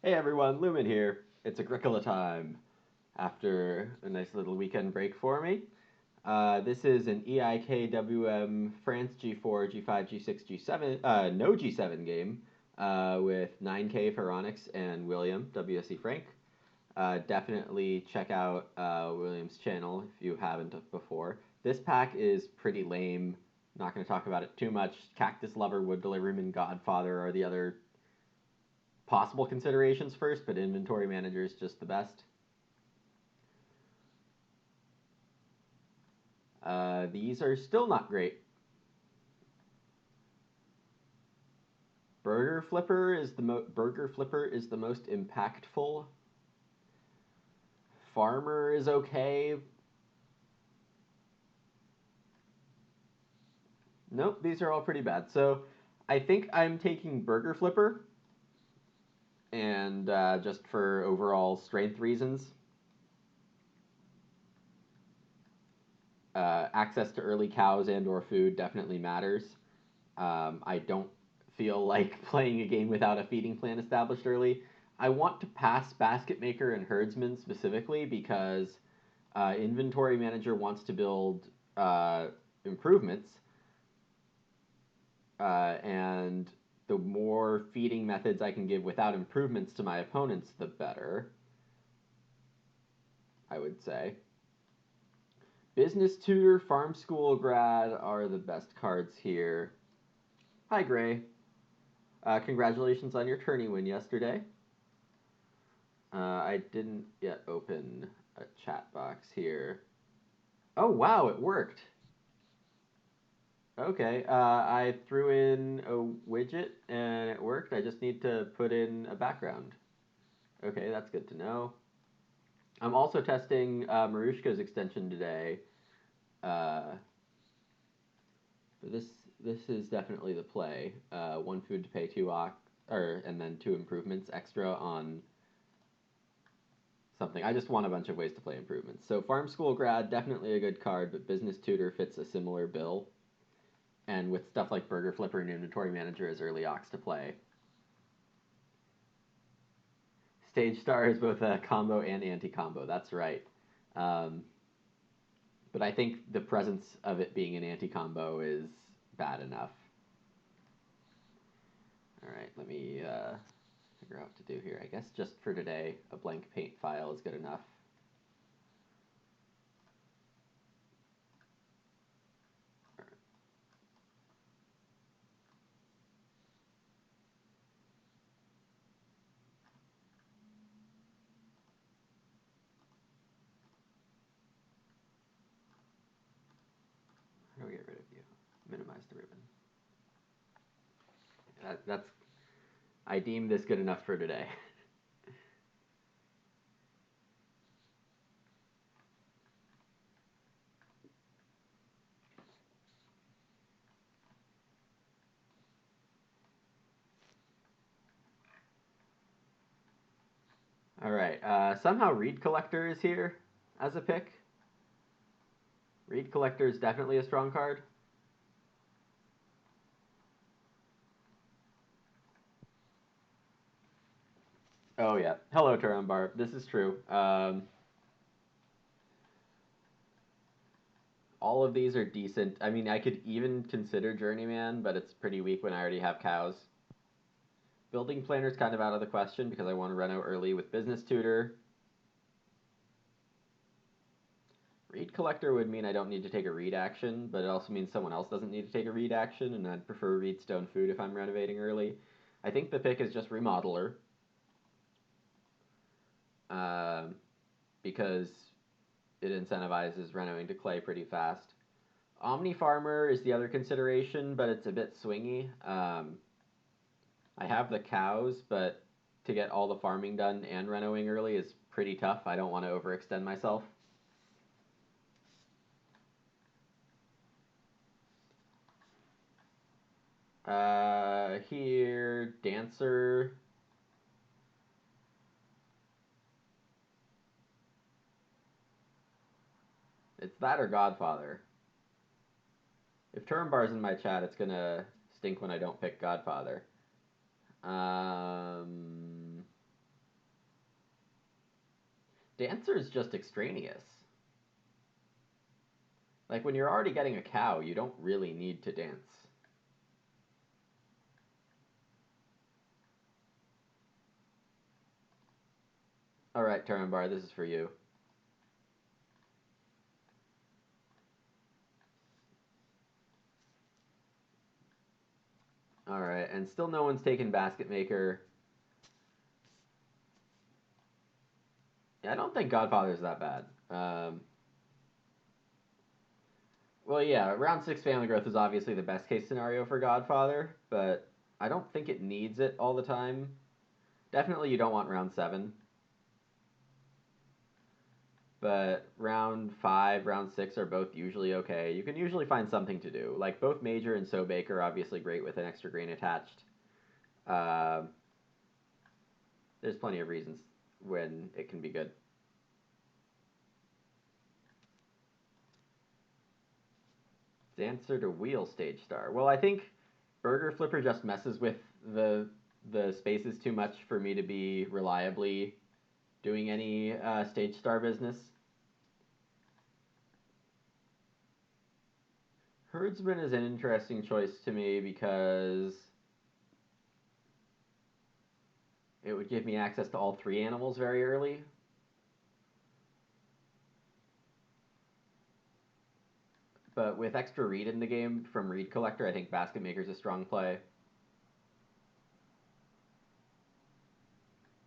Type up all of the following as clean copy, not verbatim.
Hey everyone, Lumen here. It's Agricola time after a nice little weekend break for me. This is an EIKWM France G4, G5, G6, G7, no G7 game with 9K Fironics and William, wsefranc. Definitely check out William's channel if you haven't before. This pack is pretty lame. Not going to talk about it too much. Cactus Lover, Wood Deliveryman, Godfather are the other possible considerations first, but inventory manager is just the best. These are still not great. Burger Flipper is the most impactful. Farmer is okay. Nope, these are all pretty bad. So I think I'm taking Burger Flipper, and just for overall strength reasons. Access to early cows and or food definitely matters. I don't feel like playing a game without a feeding plan established early. I want to pass Basket Maker and Herdsman specifically because Inventory Manager wants to build improvements, and the more feeding methods I can give without improvements to my opponents, the better, I would say. Business Tutor, Farm School Grad are the best cards here. Hi, Gray. Congratulations on your tourney win yesterday. I didn't yet open a chat box here. Oh, wow, it worked. Okay, I threw in a widget and it worked. I just need to put in a background. Okay, that's good to know. I'm also testing Marushka's extension today. Uh, this this is definitely the play. One food to pay and then two improvements extra on something. I just want a bunch of ways to play improvements. So Farm School Grad, definitely a good card, but Business Tutor fits a similar bill. And with stuff like Burger Flipper and Inventory Manager as early ox to play. Stage Star is both a combo and anti-combo, that's right. Um, but I think the presence of it being an anti-combo is bad enough. All right, let me figure out what to do here. I guess just for today, a blank paint file is good enough. How do we get rid of you? Minimize the ribbon. That's I deem this good enough for today. All right. Somehow Reed Collector is here as a pick. Reed Collector is definitely a strong card. Oh yeah. Hello, Turambar. This is true. All of these are decent. I mean, I could even consider Journeyman, but it's pretty weak when I already have cows. Building Planner is kind of out of the question because I want to run out early with Business Tutor. Read Collector would mean I don't need to take a read action, but it also means someone else doesn't need to take a read action, and I'd prefer Read Stone Food if I'm renovating early. I think the pick is just Remodeler. Um, because it incentivizes renovating to clay pretty fast. Omni Farmer is the other consideration, but it's a bit swingy. I have the cows, but to get all the farming done and renoing early is pretty tough. I don't want to overextend myself. Here, Dancer. It's that or Godfather. If Turambar's in my chat, it's gonna stink when I don't pick Godfather. Um, Dancer is just extraneous. Like, when you're already getting a cow, you don't really need to dance. Alright, Turambar, this is for you. Alright, and still no one's taken Basket Maker. Yeah, I don't think Godfather's that bad. Well, yeah, round 6 family growth is obviously the best case scenario for Godfather, but I don't think it needs it all the time. Definitely you don't want round 7. But round 5, round 6 are both usually okay. You can usually find something to do. Like, both Major and So Bake are obviously great with an extra grain attached. There's plenty of reasons when it can be good. Dancer to Wheel stage star. Well, I think Burger Flipper just messes with the spaces too much for me to be reliably doing any stage star business. Herdsman is an interesting choice to me because it would give me access to all 3 animals very early. But with extra read in the game from Read Collector, I think Basket Maker's a strong play.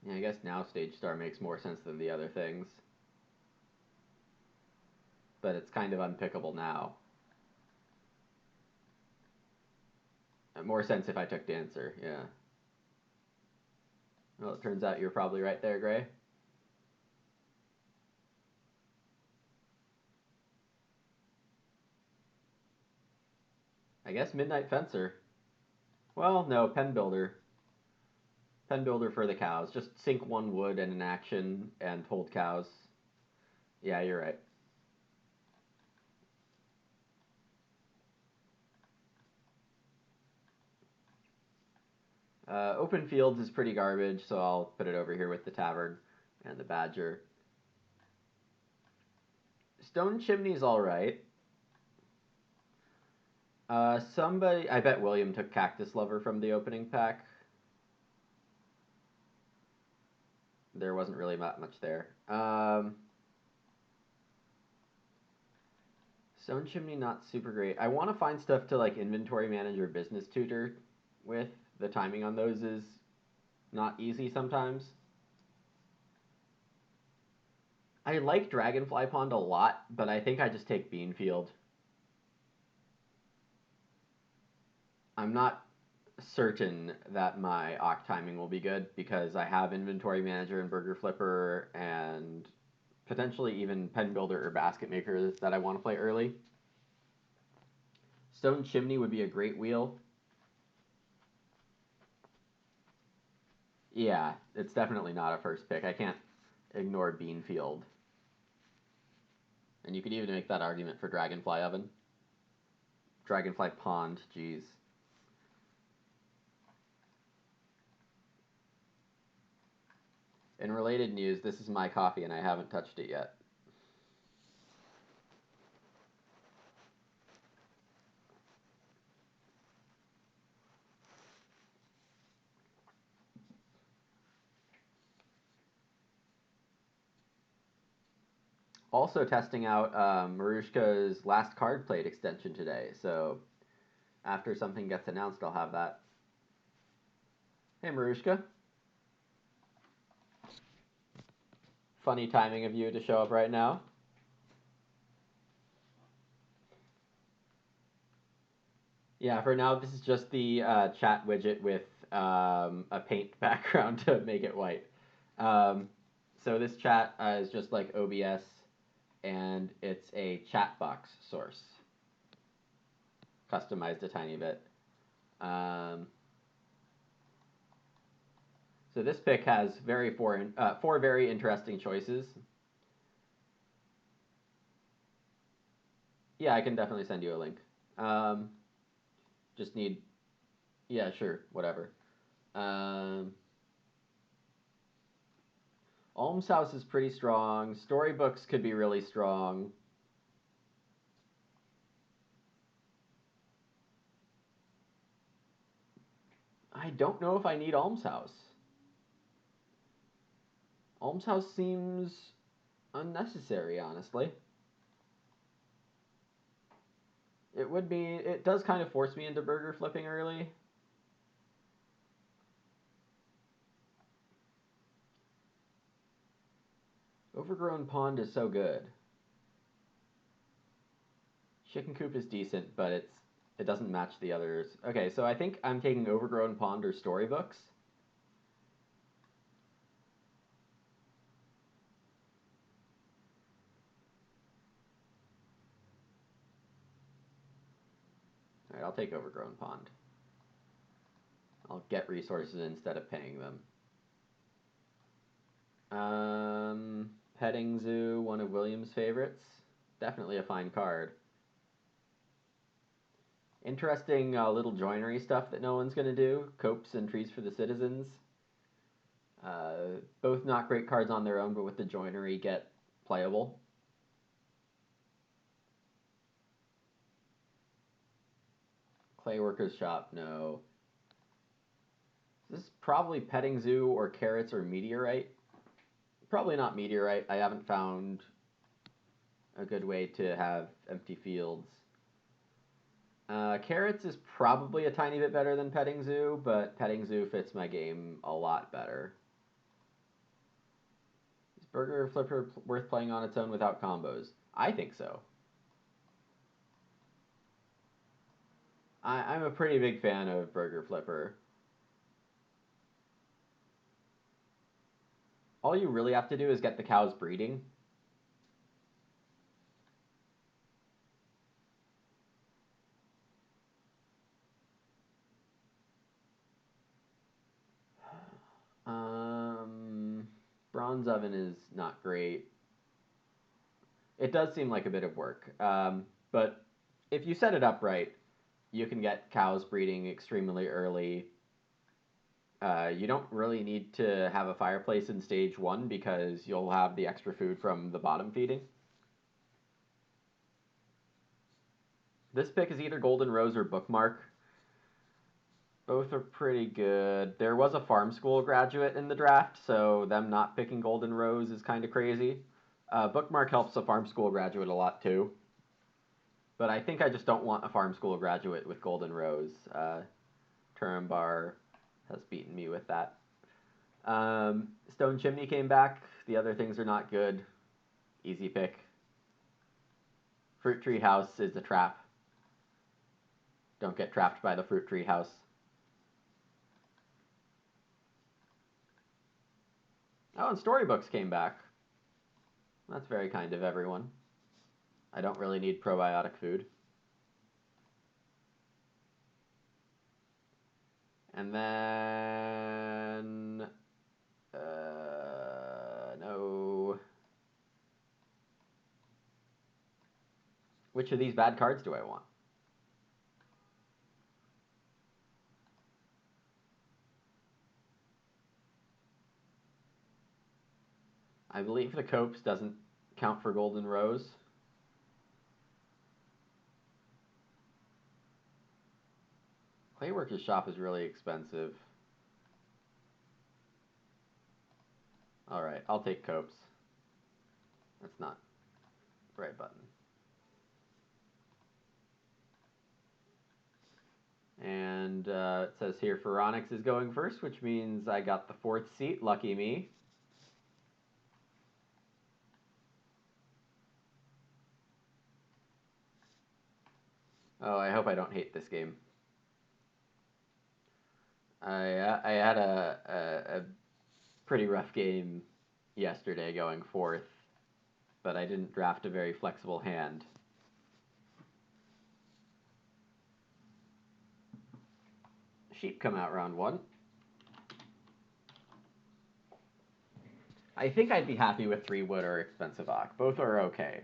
Yeah, I guess now Stage Star makes more sense than the other things. But it's kind of unpickable now. More sense if I took Dancer, yeah. Well, it turns out you're probably right there, Gray. I guess Midnight Fencer. Well, no, Pen Builder. Pen Builder for the cows. Just sink 1 wood and an action and hold cows. Yeah, you're right. Open Fields is pretty garbage, so I'll put it over here with the Tavern and the Badger. Stone Chimney's alright. Somebody... I bet William took Cactus Lover from the opening pack. There wasn't really that much there. Stone Chimney, not super great. I want to find stuff to, like, Inventory Manager Business Tutor with. The timing on those is not easy sometimes. I like Dragonfly Pond a lot, but I think I just take Beanfield. I'm not certain that my Oct timing will be good because I have Inventory Manager and Burger Flipper and potentially even Pen Builder or Basket Maker that I want to play early. Stone Chimney would be a great wheel. Yeah, it's definitely not a first pick. I can't ignore Beanfield. And you could even make that argument for Dragonfly Oven. Dragonfly Pond, geez. In related news, this is my coffee and I haven't touched it yet. Also testing out Marushka's last card plate extension today, so after something gets announced, I'll have that. Hey, Marushka. Funny timing of you to show up right now. Yeah, for now, this is just the chat widget with a paint background to make it white. So this chat is just like OBS, and it's a chat box source. Customized a tiny bit. So this pick has four very interesting choices. Yeah, I can definitely send you a link. Just need, yeah, sure, whatever. Almshouse is pretty strong. Storybooks could be really strong. I don't know if I need Almshouse. Almshouse seems unnecessary, honestly. It would be. It does kind of force me into burger flipping early. Overgrown Pond is so good. Chicken Coop is decent, but it doesn't match the others. Okay, so I think I'm taking Overgrown Pond or Storybooks. Alright, I'll take Overgrown Pond. I'll get resources instead of paying them. Petting Zoo, one of William's favorites. Definitely a fine card. Interesting little joinery stuff that no one's going to do. Copes and Trees for the Citizens. Both not great cards on their own, but with the joinery get playable. Clayworker's Shop, no. This is probably Petting Zoo or Carrots or Meteorite. Probably not Meteorite. I haven't found a good way to have empty fields. Carrots is probably a tiny bit better than Petting Zoo, but Petting Zoo fits my game a lot better. Is Burger Flipper worth playing on its own without combos? I think so. I'm a pretty big fan of Burger Flipper. All you really have to do is get the cows breeding. Bronze Oven is not great. It does seem like a bit of work, but if you set it up right, you can get cows breeding extremely early. You don't really need to have a fireplace in stage 1 because you'll have the extra food from the bottom feeding. This pick is either Golden Rose or Bookmark. Both are pretty good. There was a farm school graduate in the draft, so them not picking Golden Rose is kind of crazy. Bookmark helps a farm school graduate a lot too. But I think I just don't want a farm school graduate with Golden Rose. Turambar has beaten me with that. Stone Chimney came back. The other things are not good. Easy pick. Fruit Tree House is a trap. Don't get trapped by the Fruit Tree House. Oh, and Storybooks came back. That's very kind of everyone. I don't really need probiotic food. And then... no. Which of these bad cards do I want? I believe the Copes doesn't count for Golden Rose. Clayworker's Shop is really expensive. Alright, I'll take Copes. That's not the right button. And it says here Fironics is going first, which means I got the 4th seat. Lucky me. Oh, I hope I don't hate this game. I had a pretty rough game yesterday going 4th, but I didn't draft a very flexible hand. Sheep come out round 1. I think I'd be happy with 3 wood or expensive ock. Both are okay.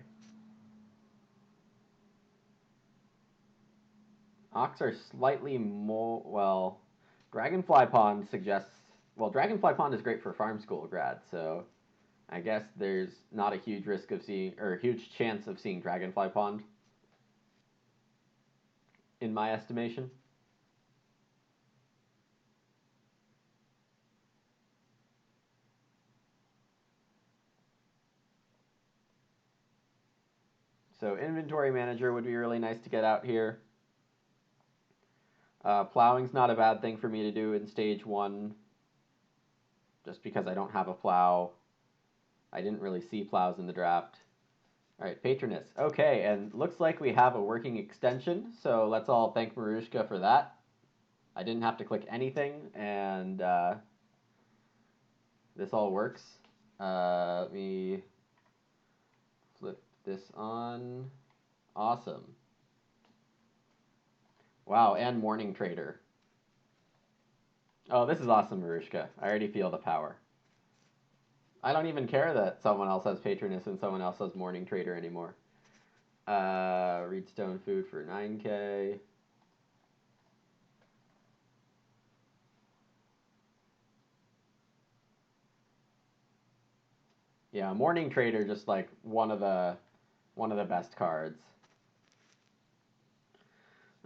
Ox are slightly more, well, Dragonfly Pond suggests, well, Dragonfly Pond is great for farm school grad, so I guess there's not a huge risk of seeing, or a huge chance of seeing Dragonfly Pond, in my estimation. So inventory manager would be really nice to get out here. Plowing's not a bad thing for me to do in stage 1, just because I don't have a plow. I didn't really see plows in the draft. All right, Patroness. Okay, and looks like we have a working extension, so let's all thank Marushka for that. I didn't have to click anything, and this all works. Let me flip this on. Awesome. Wow, and Morning Trader. Oh, this is awesome, Marushka. I already feel the power. I don't even care that someone else has Patroness and someone else has Morning Trader anymore. Reedstone food for 9K. Yeah, Morning Trader just like one of the best cards.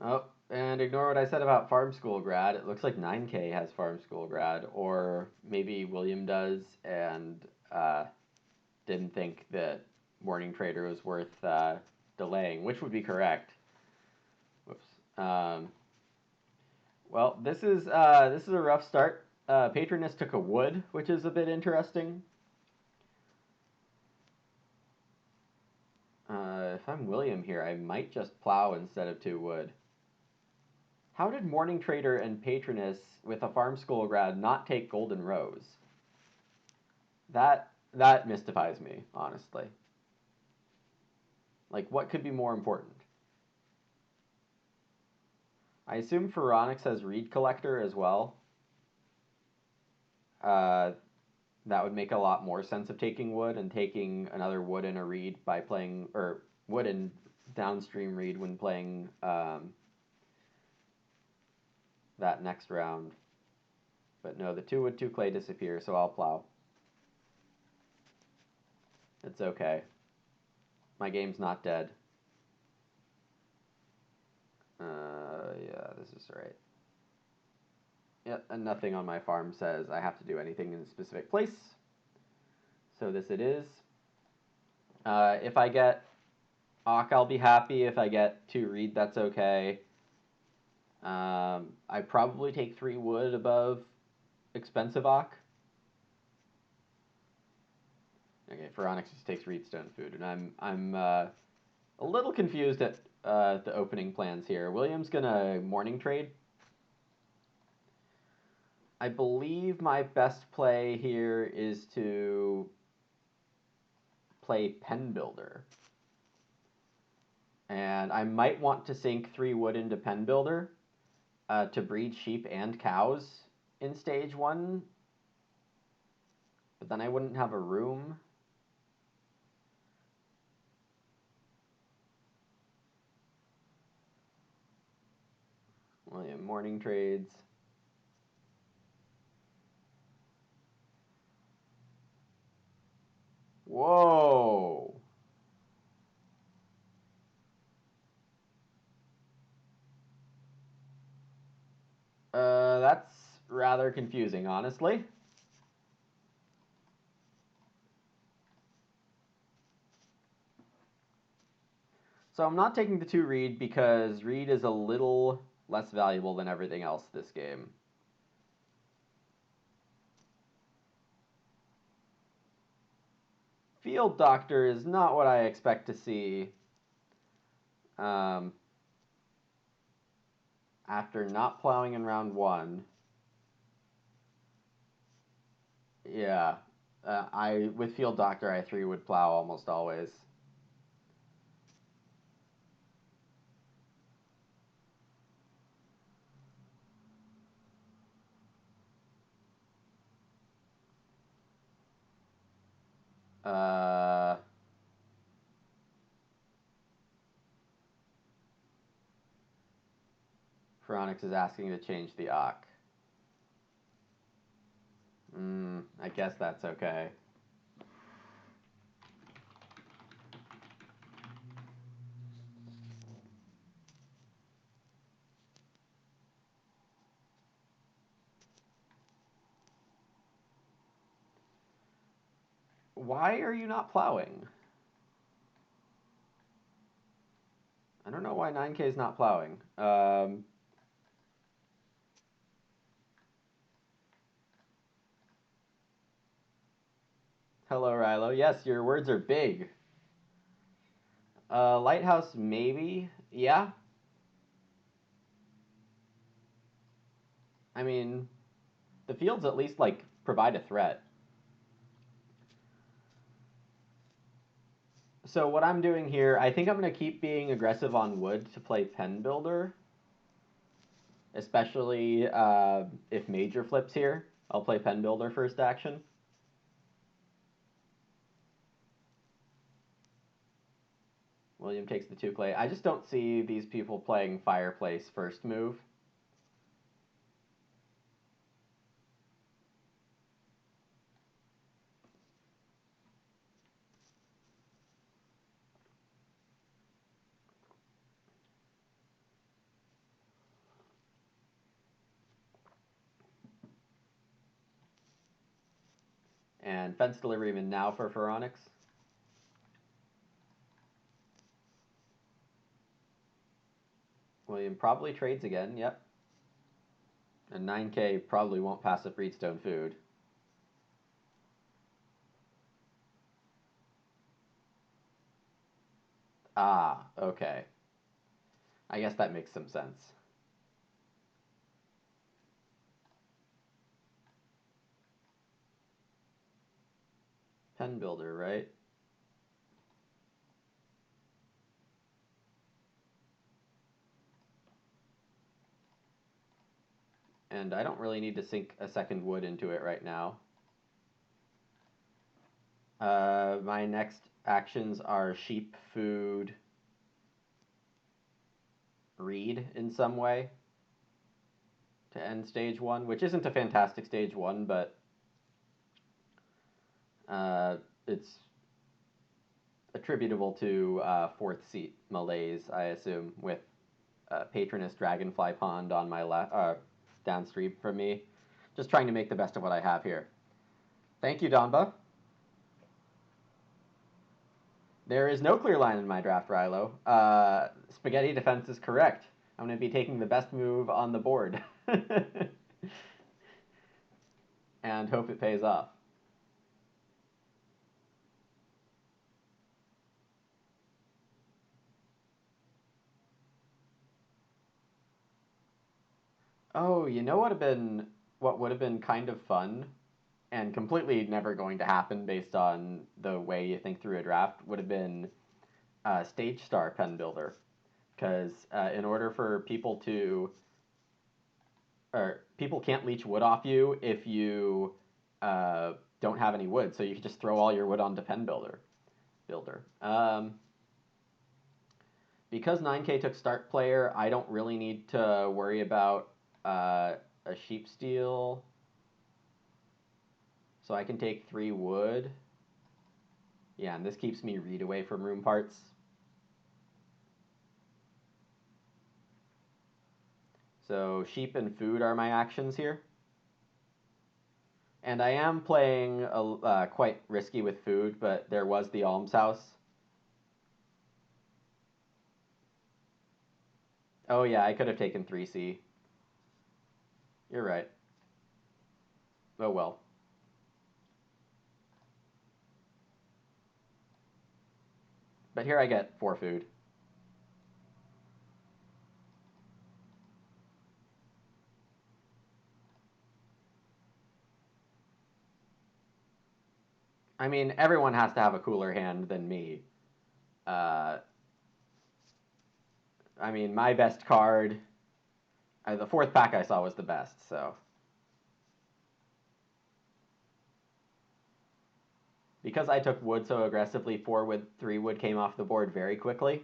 Oh, and ignore what I said about Farm School Grad. It looks like 9K has Farm School Grad, or maybe William does and didn't think that Morning Trader was worth delaying, which would be correct. Whoops. Well, this is a rough start. Patroness took a wood, which is a bit interesting. If I'm William here, I might just plow instead of 2 wood. How did Morning Trader and Patroness with a Farm School Grad not take Golden Rose? That mystifies me, honestly. Like, what could be more important? I assume Fironics has Reed Collector as well. That would make a lot more sense of taking wood and taking another wood and a reed by playing, or wood and downstream reed when playing that next round. But no, the 2 wood 2 clay disappear, so I'll plow. It's okay. My game's not dead. Yeah, this is right. Yep, and nothing on my farm says I have to do anything in a specific place. So this it is. If I get Ock, I'll be happy. If I get 2 reed, that's okay. I probably take 3 wood above expensive Ock. Okay, Fironics just takes Reedstone food, and I'm a little confused at the opening plans here. William's gonna morning trade. I believe my best play here is to play Pen Builder. And I might want to sink 3 wood into Pen Builder to breed sheep and cows in stage 1. But then I wouldn't have a room. William morning trades. Whoa! That's rather confusing, honestly. So I'm not taking the 2 reed because reed is a little less valuable than everything else this game. Field Doctor is not what I expect to see after not plowing in round 1. Yeah, with Field Doctor I 3 would plow almost always. Uh, Fironics is asking to change the Ock. I guess that's okay. Why are you not plowing? I don't know why 9K is not plowing. Hello, Rilo. Yes, your words are big. Lighthouse, maybe. Yeah. I mean, the fields at least, like, provide a threat. So what I'm doing here, I think I'm going to keep being aggressive on wood to play pen builder. Especially if major flips here. I'll play pen builder first action. William takes the 2 clay. I just don't see these people playing fireplace first move. And fence delivery even now for Fironics. William probably trades again, yep. And 9K probably won't pass up Reedstone food. Ah, okay. I guess that makes some sense. Pen builder, right? And I don't really need to sink a second wood into it right now. My next actions are sheep, food, reed in some way to end stage 1, which isn't a fantastic stage 1, but it's attributable to 4th seat malaise, I assume, with Patronus Dragonfly Pond on my left, downstream from me. Just trying to make the best of what I have here. Thank you, Donba. There is no clear line in my draft, Rilo. Spaghetti defense is correct. I'm going to be taking the best move on the board. And hope it pays off. Oh, you know what would have been kind of fun and completely never going to happen based on the way you think through a draft would have been Stage Star Pen Builder. Because in order for people to, or people can't leech wood off you if you don't have any wood, so you can just throw all your wood onto Pen Builder. Because 9K took start player, I don't really need to worry about a sheep steal. So I can take 3 wood. Yeah, and this keeps me reed away from room parts. So sheep and food are my actions here. And I am playing quite risky with food, but there was the almshouse. Oh yeah, I could have taken 3C. You're right. Oh well. But here I get 4 food. I mean, everyone has to have a cooler hand than me. Uh, I mean, my best card, the 4th pack I saw was the best, so. Because I took wood so aggressively, 4 wood, 3 wood came off the board very quickly.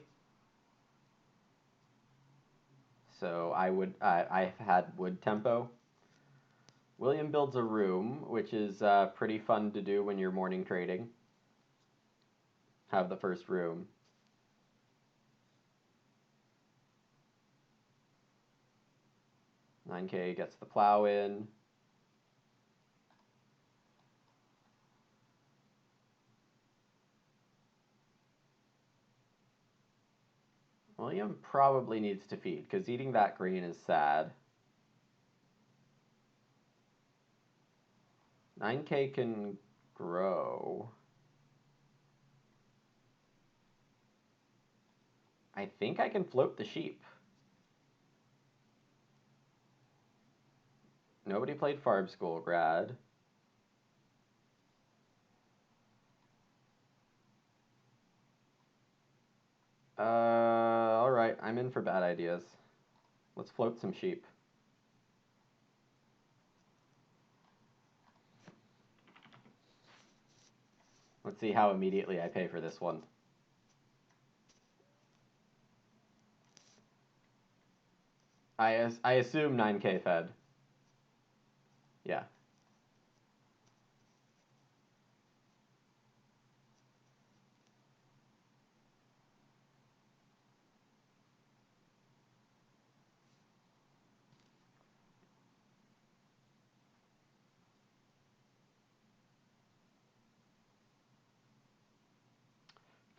So I've had wood tempo. William builds a room, which is pretty fun to do when you're morning trading. Have the first room. "9K gets the plow in. William probably needs to feed, because eating that green is sad. 9K can grow. I think I can float the sheep. Nobody played Farm School grad. Alright, I'm in for bad ideas. Let's float some sheep. Let's see how immediately I pay for this one. I assume 9K fed. Yeah.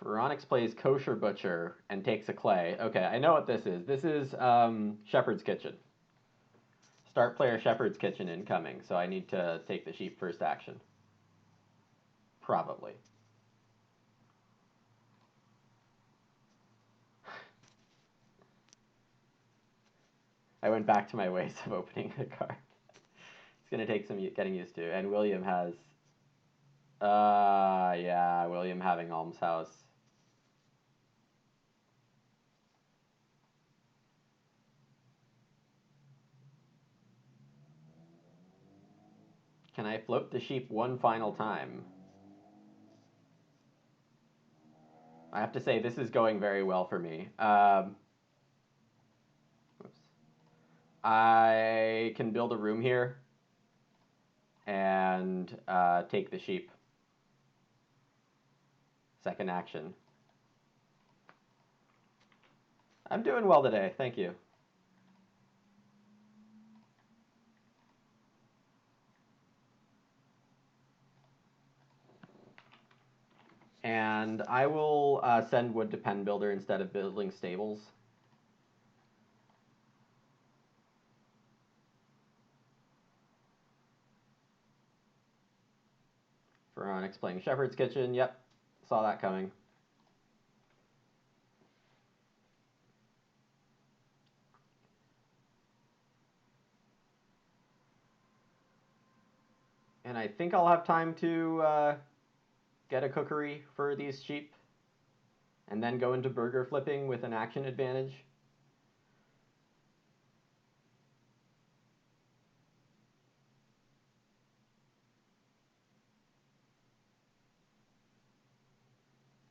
Fironics plays Kosher Butcher and takes a clay. Okay, I know what this is. This is Shepherd's Kitchen. Start player Shepherd's Kitchen incoming, so I need to take the sheep first action. Probably. I went back to my ways of opening the card. It's going to take some getting used to. And William has... yeah, William having Alms House. Can I float the sheep one final time? I have to say, this is going very well for me. Oops. I can build a room here and take the sheep. Second action. I'm doing well today, thank you. And I will send wood to pen builder instead of building stables. Fironics playing Shepherd's Kitchen. Yep, saw that coming. And I think I'll have time to get a cookery for these sheep. And then go into burger flipping with an action advantage.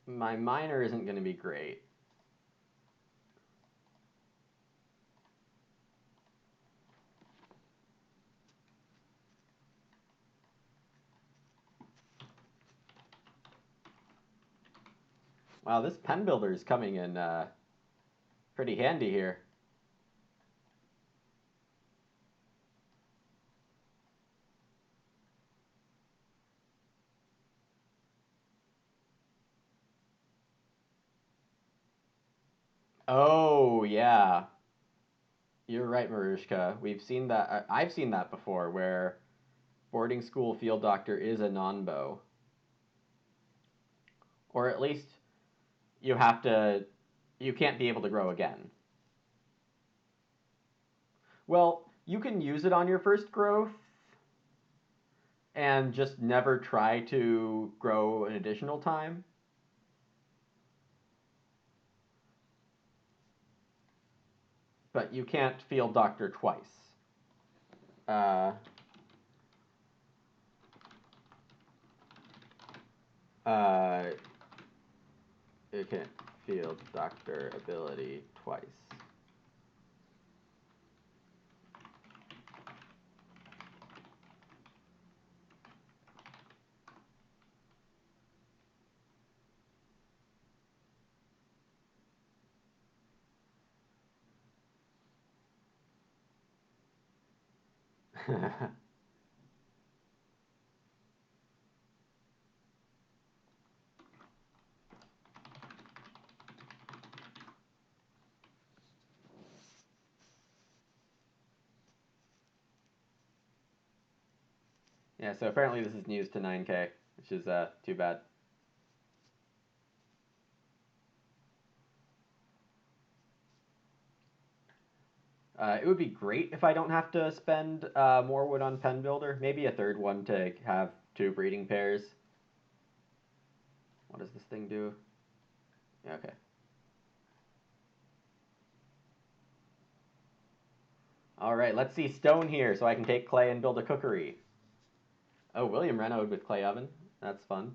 My miner isn't going to be great. Wow, this pen builder is coming in pretty handy here. Oh, yeah. You're right, Marushka. We've seen that. I've seen that before, where boarding school field doctor is a non-bow. Or at least you can't be able to grow again. Well, you can use it on your first growth and just never try to grow an additional time. But you can't field doctor twice. You can't field doctor ability twice. Yeah, so apparently this is news to 9K, which is too bad. It would be great if I don't have to spend more wood on pen builder. Maybe a third one to have 2 breeding pairs. What does this thing do? Yeah, okay. All right, let's see stone here so I can take clay and build a cookery. Oh, William Renaud with clay oven. That's fun.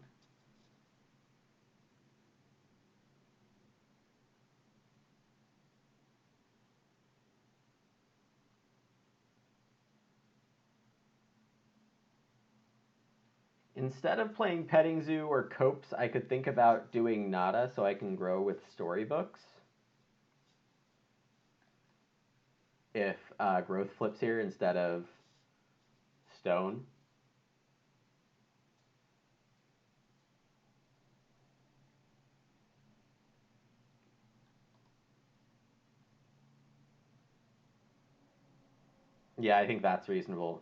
Instead of playing petting zoo or copes, I could think about doing nada so I can grow with storybooks. If growth flips here instead of stone. Yeah, I think that's reasonable.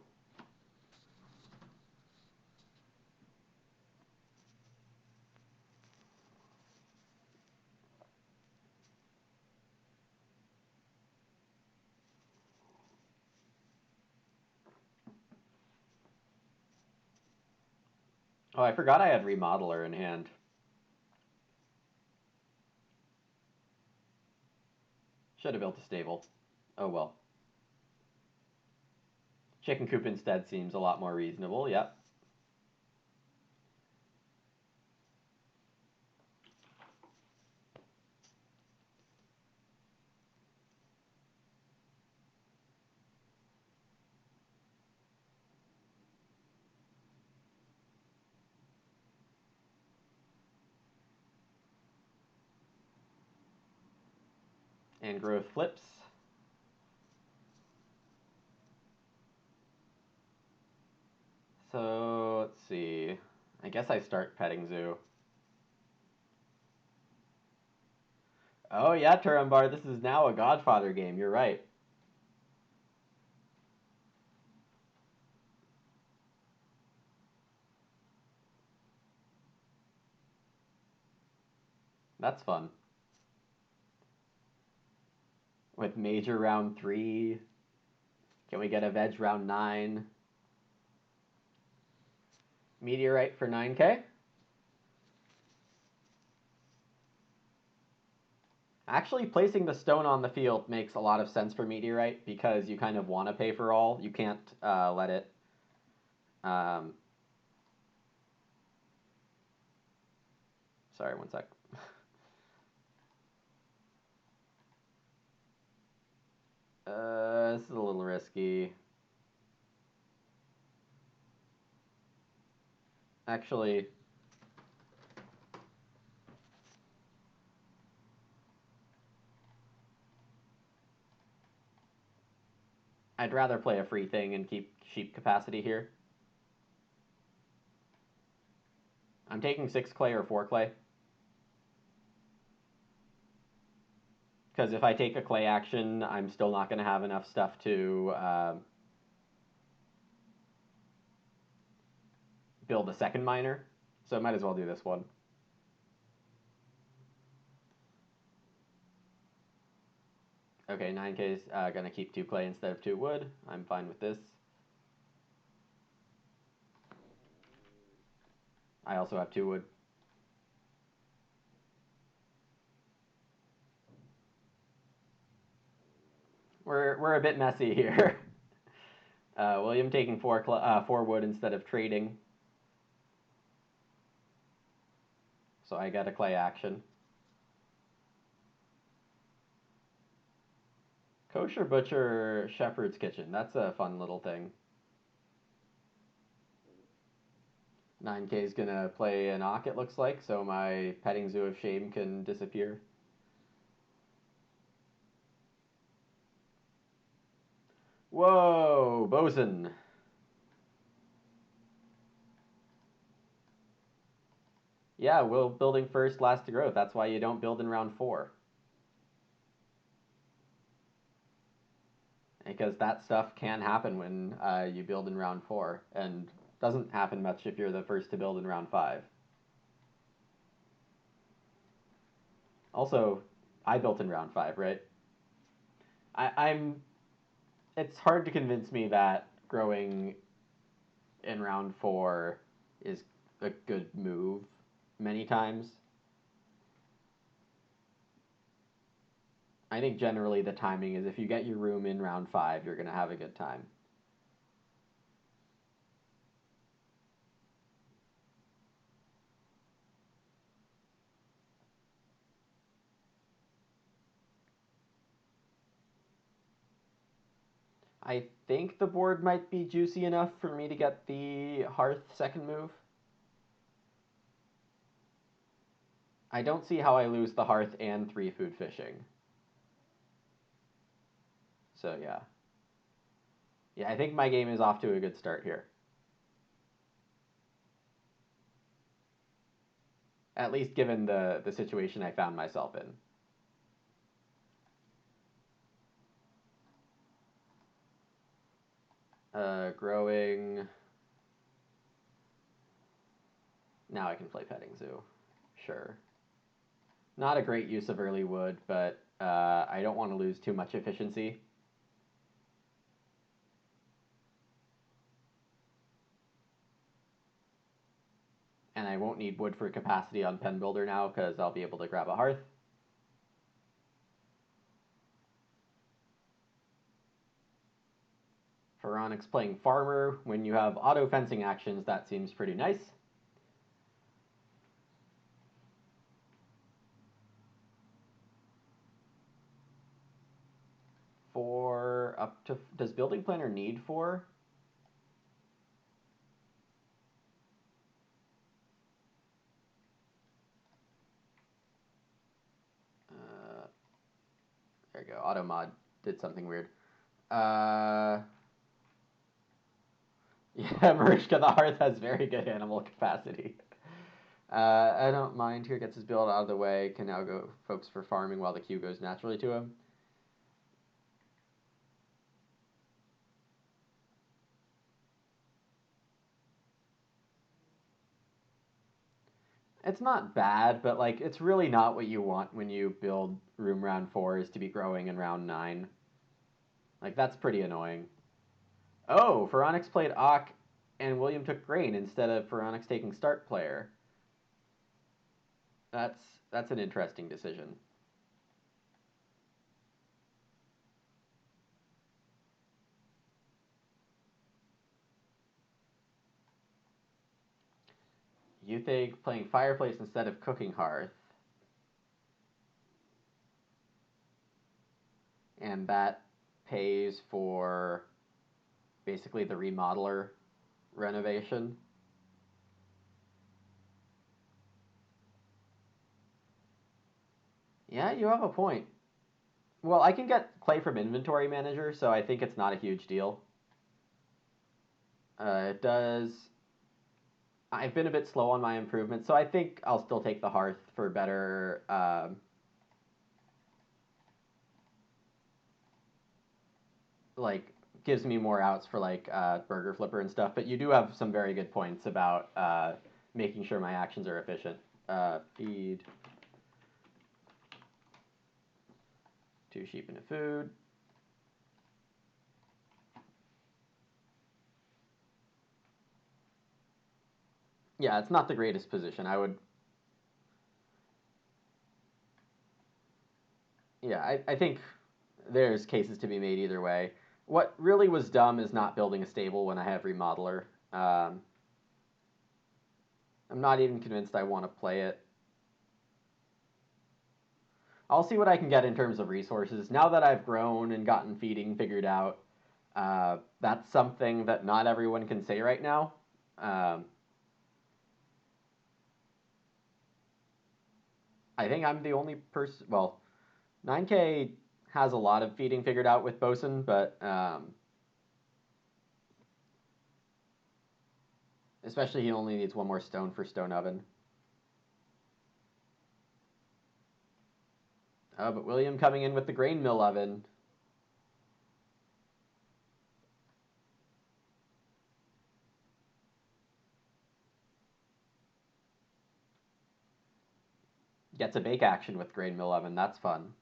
Oh, I forgot I had Remodeler in hand. Should have built a stable. Oh well. Chicken coop instead seems a lot more reasonable, yep. And growth flips. So, let's see. I guess I start petting zoo. Oh yeah, Turumbar, this is now a Godfather game, you're right. That's fun. With Major round 3. Can we get a Veg round 9? Meteorite for 9K? Actually, placing the stone on the field makes a lot of sense for Meteorite because you kind of want to pay for all. You can't let it. Um, sorry, one sec. This is a little risky. Actually, I'd rather play a free thing and keep sheep capacity here. I'm taking 6 clay or 4 clay. Because if I take a clay action, I'm still not going to have enough stuff to build a second miner. So I might as well do this one. Okay, 9K's going to keep 2 clay instead of 2 wood. I'm fine with this. I also have 2 wood. We're a bit messy here. William taking 4 wood instead of trading. So I got a clay action. Kosher Butcher Shepherd's Kitchen. That's a fun little thing. 9K is going to play an Ock, it looks like, so my petting zoo of shame can disappear. Whoa, Bosun. Yeah, will building first, last to growth. That's why you don't build in round 4. Because that stuff can happen when you build in round 4. And Doesn't happen much if you're the first to build in round 5. Also, I built in round 5, right? I'm. It's hard to convince me that growing in round 4 is a good move many times. I think generally the timing is if you get your room in round 5, you're going to have a good time. I think the board might be juicy enough for me to get the Hearth second move. I don't see how I lose the Hearth and 3 food fishing. So yeah. Yeah, I think my game is off to a good start here. At least given the situation I found myself in. Growing. Now I can play Petting Zoo. Sure. Not a great use of early wood, but I don't want to lose too much efficiency. And I won't need wood for capacity on Pen Builder now because I'll be able to grab a Hearth. Fironics playing Farmer. When you have auto fencing actions, that seems pretty nice. Four up to... Does Building Planner need 4? There you go. Auto mod did something weird. Yeah, Marishka the Hearth has very good animal capacity. I don't mind. Here gets his build out of the way. Can now go focus for farming while the queue goes naturally to him. It's not bad, but like it's really not what you want when you build room round 4 is to be growing in round 9. Like that's pretty annoying. Oh, Fironics played Ock and William took Grain instead of Fironics taking start player. That's an interesting decision. You think playing Fireplace instead of Cooking Hearth. And that pays for basically the remodeler renovation. Yeah, you have a point. Well, I can get clay from Inventory Manager, so I think it's not a huge deal. It does... I've been a bit slow on my improvements, so I think I'll still take the Hearth for better... like, gives me more outs for, like, Burger Flipper and stuff, but you do have some very good points about making sure my actions are efficient. Feed... 2 sheep and a food. Yeah, it's not the greatest position. I would... Yeah, I think there's cases to be made either way. What really was dumb is not building a stable when I have Remodeler. I'm not even convinced I want to play it. I'll see what I can get in terms of resources. Now that I've grown and gotten feeding figured out, that's something that not everyone can say right now. I think I'm the only person... Well, 9K has a lot of feeding figured out with Bosun, but... especially he only needs 1 more stone for Stone Oven. But William coming in with the Grain Mill Oven. Gets a bake action with grain mill oven. That's fun.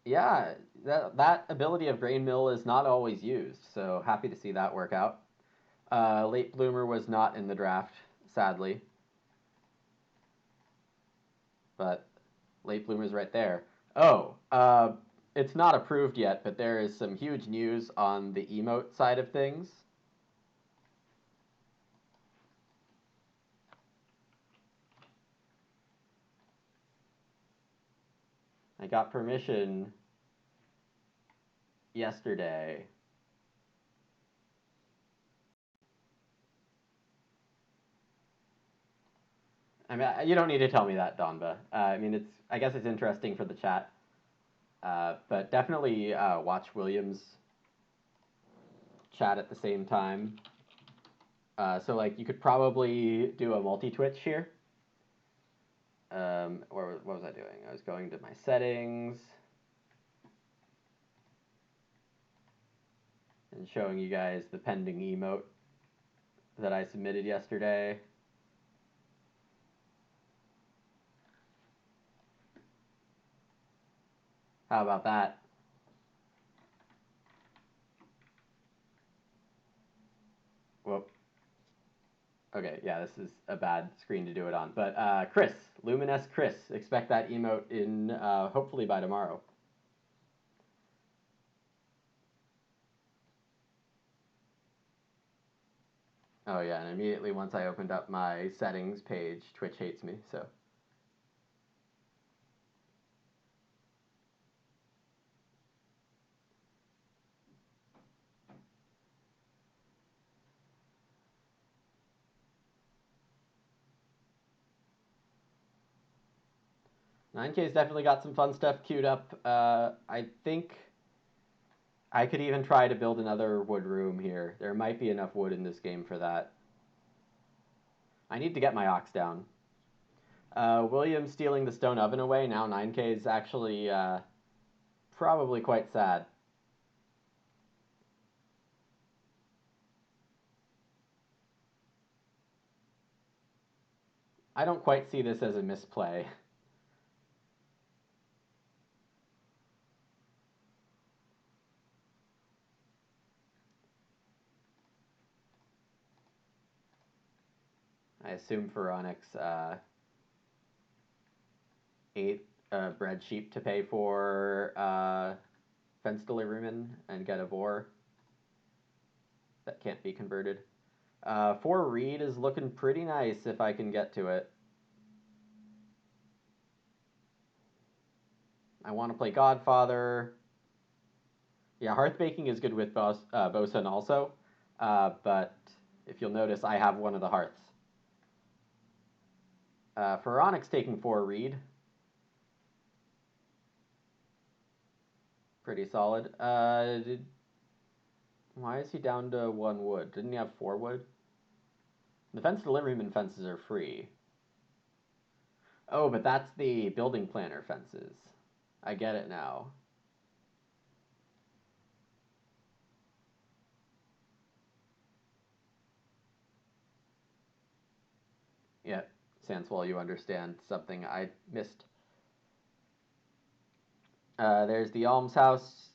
Yeah, that ability of grain mill is not always used, so happy to see that work out. Late bloomer was not in the draft, sadly, but late bloomer's right there. Oh, it's not approved yet, but there is some huge news on the emote side of things. I got permission yesterday. I mean, you don't need to tell me that, Donba. I mean, I guess it's interesting for the chat, but definitely watch Williams chat at the same time. So like you could probably do a multi-twitch here. What was I doing? I was going to my settings and showing you guys the pending emote that I submitted yesterday. How about that? Whoop. Okay, yeah, this is a bad screen to do it on. But Chris, Luminous Chris, expect that emote in hopefully by tomorrow. Oh yeah, and immediately once I opened up my settings page, Twitch hates me, so. 9K's definitely got some fun stuff queued up. I think I could even try to build another wood room here. There might be enough wood in this game for that. I need to get my ox down. William stealing the stone oven away. Now 9K is actually probably quite sad. I don't quite see this as a misplay. I assume Fironics ate a bread sheep to pay for fence deliveryman and get a boar that can't be converted. 4 reed is looking pretty nice if I can get to it. I want to play Godfather. Yeah, hearth baking is good with Bosun also, but if you'll notice, I have one of the hearths. Fironics taking 4 reed. Pretty solid. Why is he down to 1 wood? Didn't he have 4 wood? The fence deliveryman fences are free. Oh, but that's the building planner fences. I get it now. Yeah, Sanswell, you understand something I missed. There's the almshouse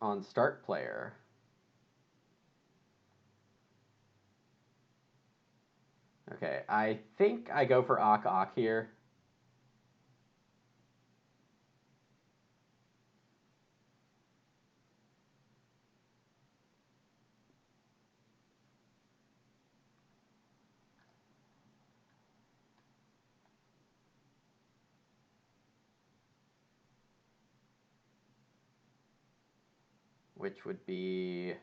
on start player. Okay, I think I go for Ak here. Which would be...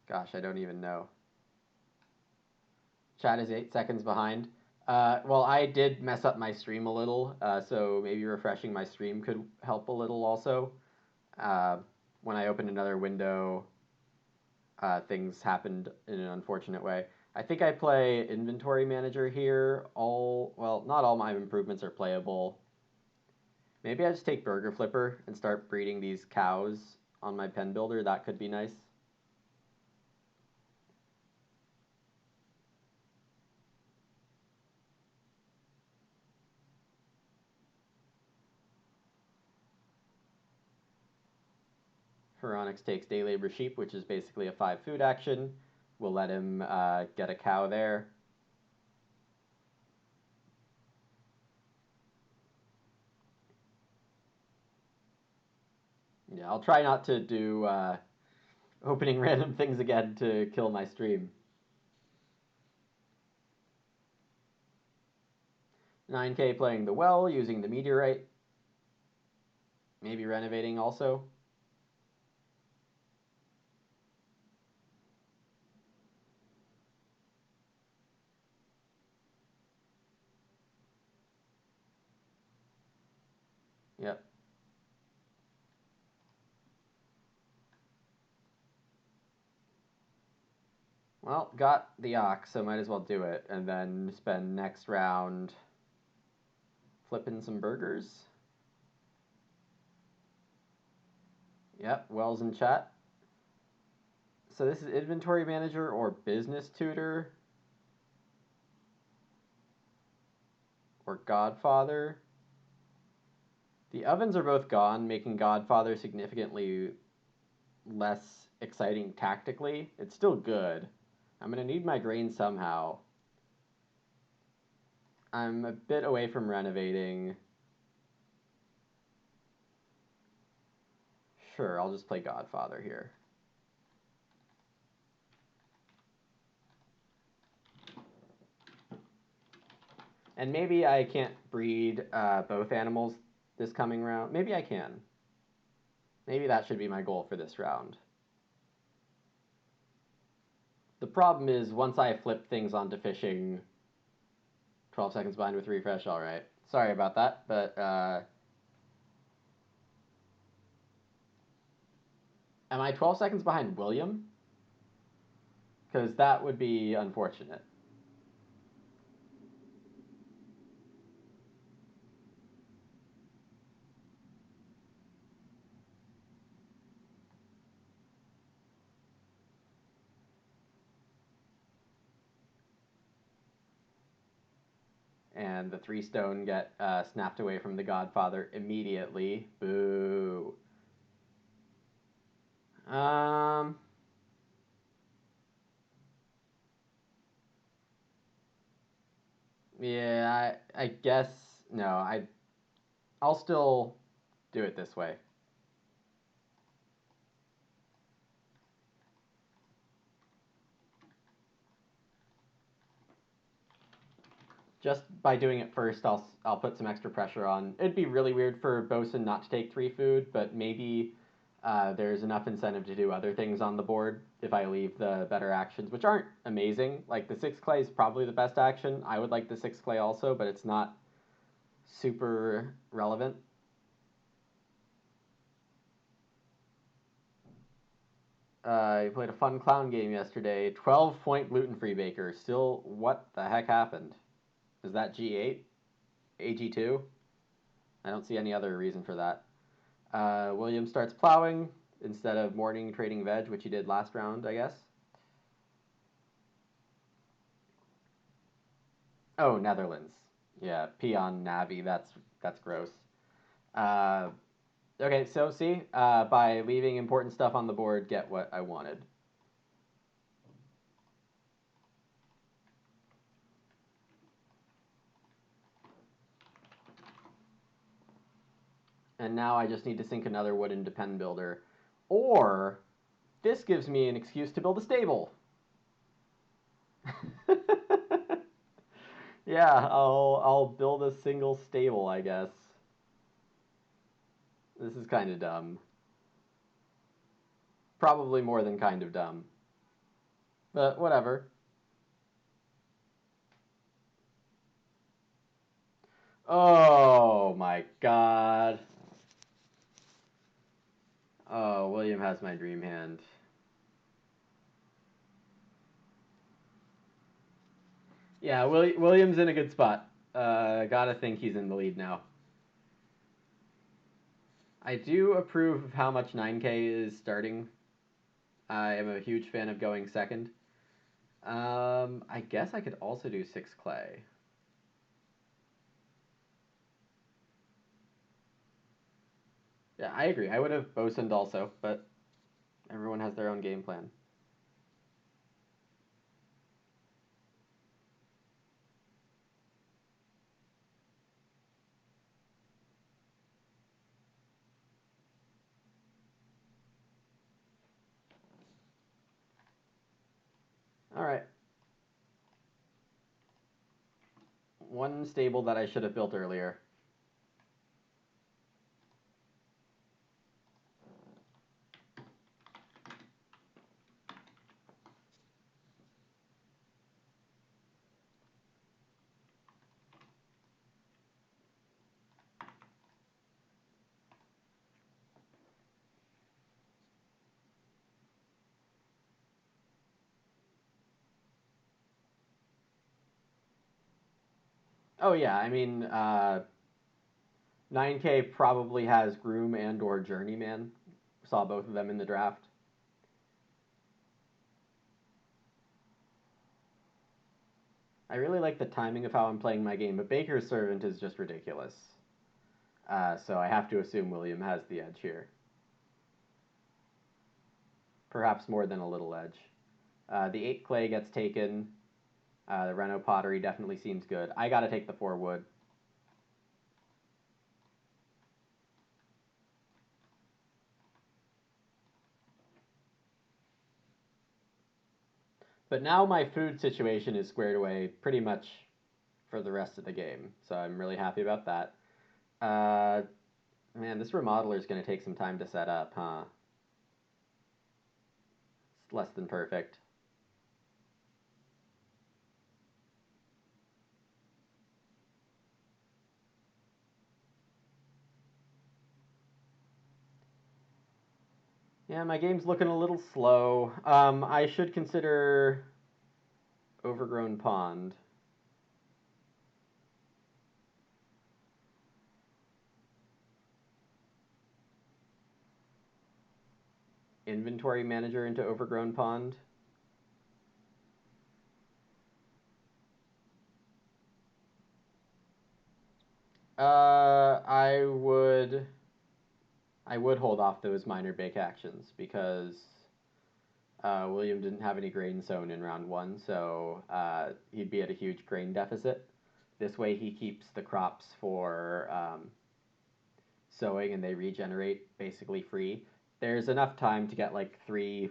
Gosh, I don't even know. Chat is 8 seconds behind. Well, I did mess up my stream a little, so maybe refreshing my stream could help a little also. When I opened another window, things happened in an unfortunate way. I think I play Inventory Manager here. Well, not all my improvements are playable. Maybe I just take Burger Flipper and start breeding these cows on my pen builder. That could be nice. Fironics takes day labor sheep, which is basically a 5 food action. We'll let him get a cow there. Yeah, I'll try not to do opening random things again to kill my stream. 9K playing the well, using the meteorite. Maybe renovating also. Yep. Well, got the ox, so might as well do it. And then spend next round flipping some burgers. Yep, Wells in chat. So this is inventory manager or business tutor or Godfather. The ovens are both gone, making Godfather significantly less exciting tactically. It's still good. I'm going to need my grain somehow. I'm a bit away from renovating. Sure, I'll just play Godfather here. And maybe I can't breed both animals this coming round. Maybe I can. Maybe that should be my goal for this round. The problem is, once I flip things onto fishing, 12 seconds behind with refresh, alright. Sorry about that, but am I 12 seconds behind William? Because that would be unfortunate. And the 3 stone get snapped away from the Godfather immediately. Boo. Yeah, I guess no. I'll still do it this way. Just by doing it first, I'll put some extra pressure on. It'd be really weird for Bosun not to take 3 food, but maybe there's enough incentive to do other things on the board if I leave the better actions, which aren't amazing. Like the 6 clay is probably the best action. I would like the 6 clay also, but it's not super relevant. I played a fun clown game yesterday. 12-point gluten-free baker. Still, what the heck happened? Is that G8? AG2? I don't see any other reason for that. William starts plowing instead of morning trading veg, which he did last round, I guess. Oh, Netherlands. Yeah, peon Navi. That's gross. Okay, so see, by leaving important stuff on the board, get what I wanted. And now I just need to sink another wood into pen builder. Or this gives me an excuse to build a stable. Yeah, I'll build a single stable, I guess. This is kind of dumb. Probably more than kind of dumb. But whatever. Oh my god. Oh, William has my dream hand. Yeah, William's in a good spot. Gotta think he's in the lead now. I do approve of how much 9K is starting. I am a huge fan of going second. I guess I could also do 6 clay. Yeah, I agree. I would have bosuned also, but game plan. All right. One stable that I should have built earlier. Oh yeah, I mean, 9K probably has Groom and or Journeyman. Saw both of them in the draft. I really like the timing of how I'm playing my game, but Baker's Servant is just ridiculous. So I have to assume William has the edge here. Perhaps more than a little edge. The 8 clay gets taken. The Reno pottery definitely seems good. I gotta take the 4 wood. But now my food situation is squared away pretty much for the rest of the game, so I'm really happy about that. Man, this remodeler is going to take some time to set up, huh? It's less than perfect. Yeah, my game's looking a little slow. I should consider overgrown pond. Inventory manager into overgrown pond. I would hold off those minor bake actions because William didn't have any grain sown in round 1, so he'd be at a huge grain deficit. This way he keeps the crops for sowing and they regenerate basically free. There's enough time to get like 3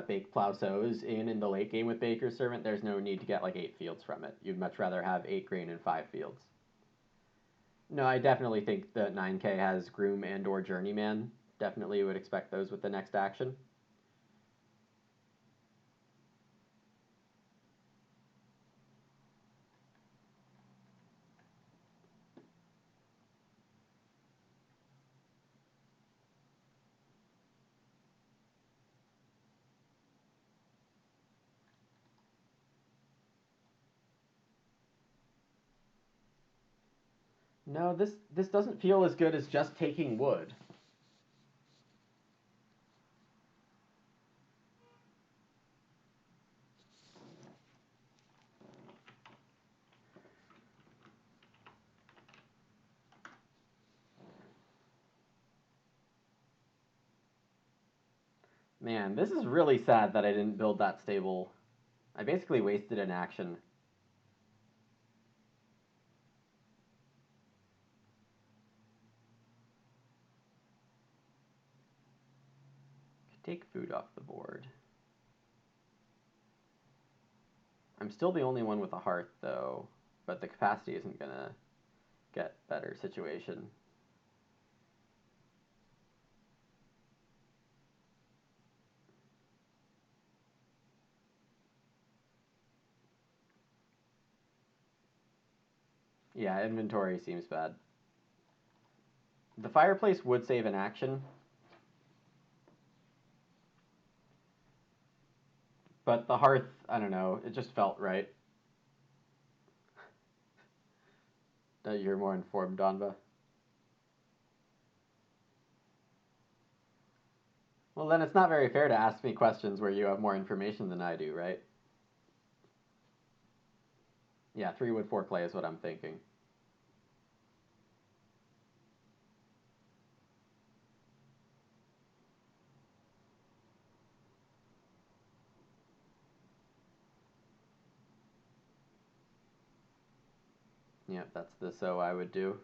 bake plow sows in the late game with Baker's Servant. There's no need to get like 8 fields from it. You'd much rather have 8 grain and 5 fields. No, I definitely think that 9K has Groom and or Journeyman. Definitely would expect those with the next action. No, this doesn't feel as good as just taking wood. Man, this is really sad that I didn't build that stable. I basically wasted an action. Take food off the board. I'm still the only one with a hearth, though, but the capacity isn't gonna get better situation. Yeah, inventory seems bad. The fireplace would save an action, but the hearth, I don't know, it just felt right. You're more informed, Donva. Well, then it's not very fair to ask me questions where you have more information than I do, right? Yeah, 3 wood 4 clay is what I'm thinking. Yep, that's the so I would do.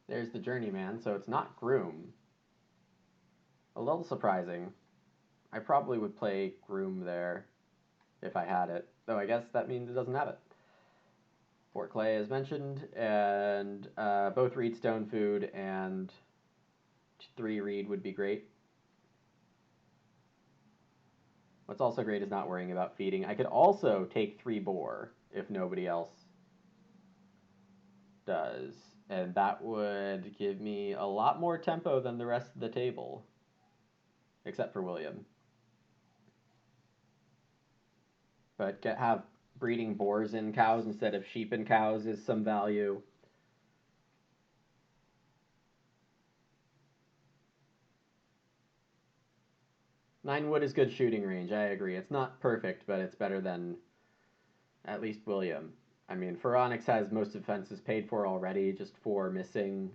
There's the journeyman, so it's not groom. A little surprising. I probably would play groom there if I had it, though I guess that means it doesn't have it. 4 clay as mentioned, and both reed stone food and 3 reed would be great. What's also great is not worrying about feeding. I could also take 3 boar if nobody else does, and that would give me a lot more tempo than the rest of the table, except for William. But have breeding boars in cows instead of sheep and cows is some value. Nine wood is good shooting range, I agree. It's not perfect, but it's better than at least William. I mean, Fironics has most defenses paid for already, just 4 missing,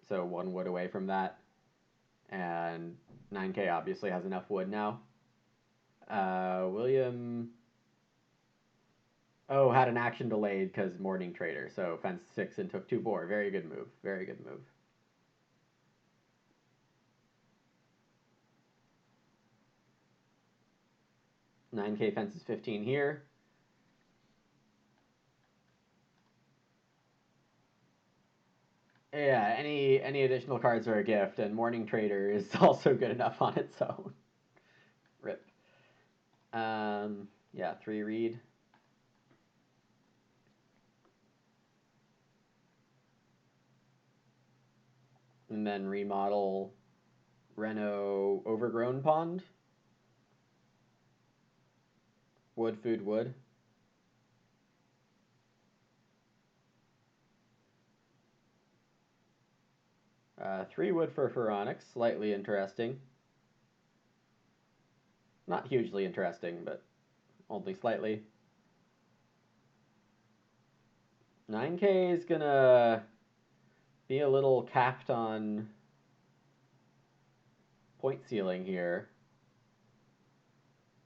so 1 wood away from that. And 9K obviously has enough wood now. William... Oh, had an action delayed because Morning Trader, so fenced 6 and took 2 boar. Very good move. Very good move. $9K fences 15 here. Yeah, any additional cards are a gift, and Morning Trader is also good enough on its own. Rip. Yeah, 3 reed. And then remodel Reno Overgrown Pond. Wood, food, wood. Three wood for Fironics, slightly interesting. Not hugely interesting, but only slightly. 9K is gonna be a little capped on point ceiling here.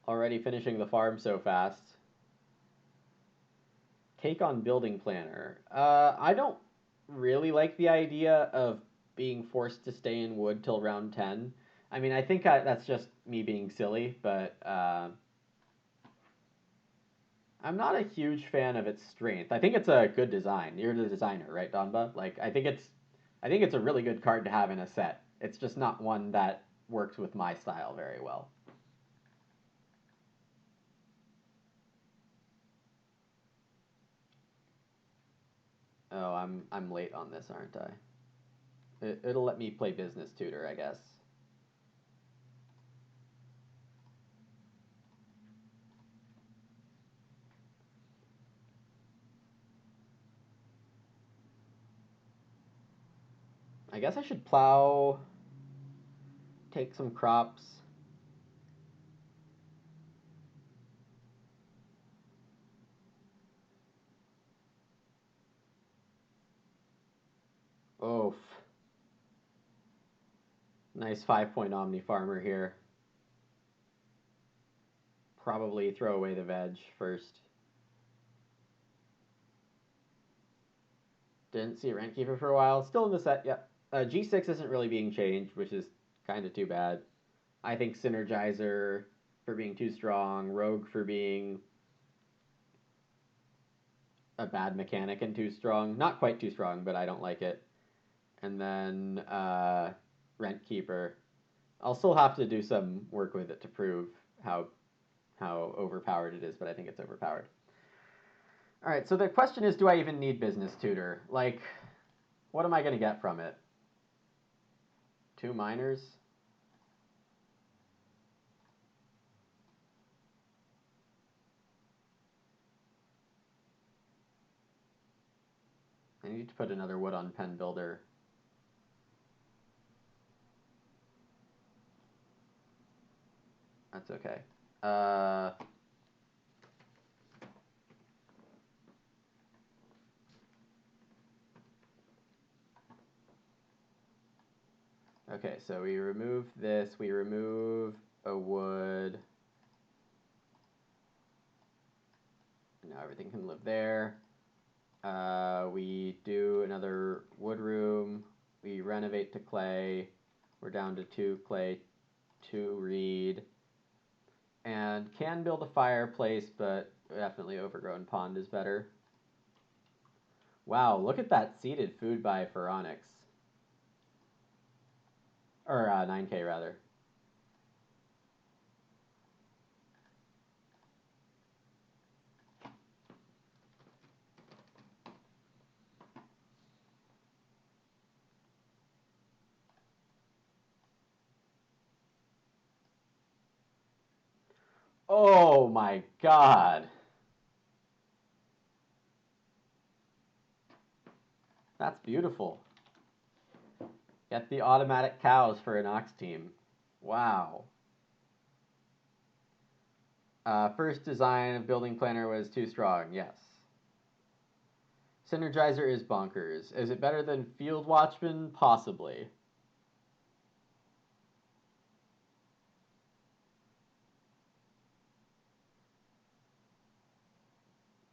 Already finishing the farm so fast. Take on building planner. I don't really like the idea of being forced to stay in wood till round 10. I mean, I think that's just me being silly, but I'm not a huge fan of its strength. I think it's a good design. You're the designer, right, Donba? Like, I think it's a really good card to have in a set. It's just not one that works with my style very well. Oh, I'm late on this, aren't I? It'll let me play business tutor, I guess. I guess I should plow, take some crops. Oof. Nice 5-point Omni Farmer here. Probably throw away the veg first. Didn't see a Rent Keeper for a while. Still in the set, yep. G6 isn't really being changed, which is kind of too bad. I think Synergizer for being too strong, Rogue for being a bad mechanic and too strong. Not quite too strong, but I don't like it. And then Rent Keeper. I'll still have to do some work with it to prove how overpowered it is, but I think it's overpowered. All right, so the question is, do I even need Business Tutor? Like, what am I going to get from it? 2 miners? I need to put another wood on pen builder. That's okay. Okay, so we remove this. We remove a wood. Now everything can live there. We do another wood room. We renovate to clay. We're down to 2 clay, 2 reed. And can build a fireplace, but definitely overgrown pond is better. Wow, look at that seeded food by Fironics. Or 9K rather. Oh my god. That's beautiful. Get the automatic cows for an ox team. Wow. First design of building planner was too strong. Yes. Synergizer is bonkers. Is it better than Field Watchman? Possibly.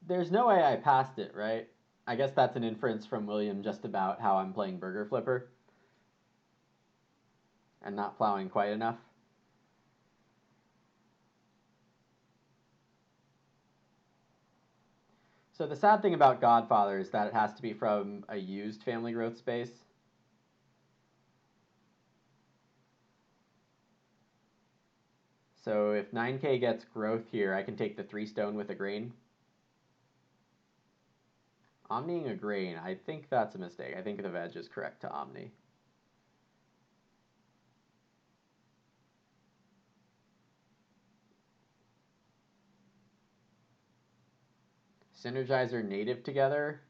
There's no way I passed it, right? I guess that's an inference from William just about how I'm playing Burger Flipper and not plowing quite enough. So the sad thing about Godfather is that it has to be from a used family growth space. So if 9K gets growth here, I can take the 3 stone with a grain. Omniing a grain, I think that's a mistake. I think the veg is correct to Omni. Synergizer native together.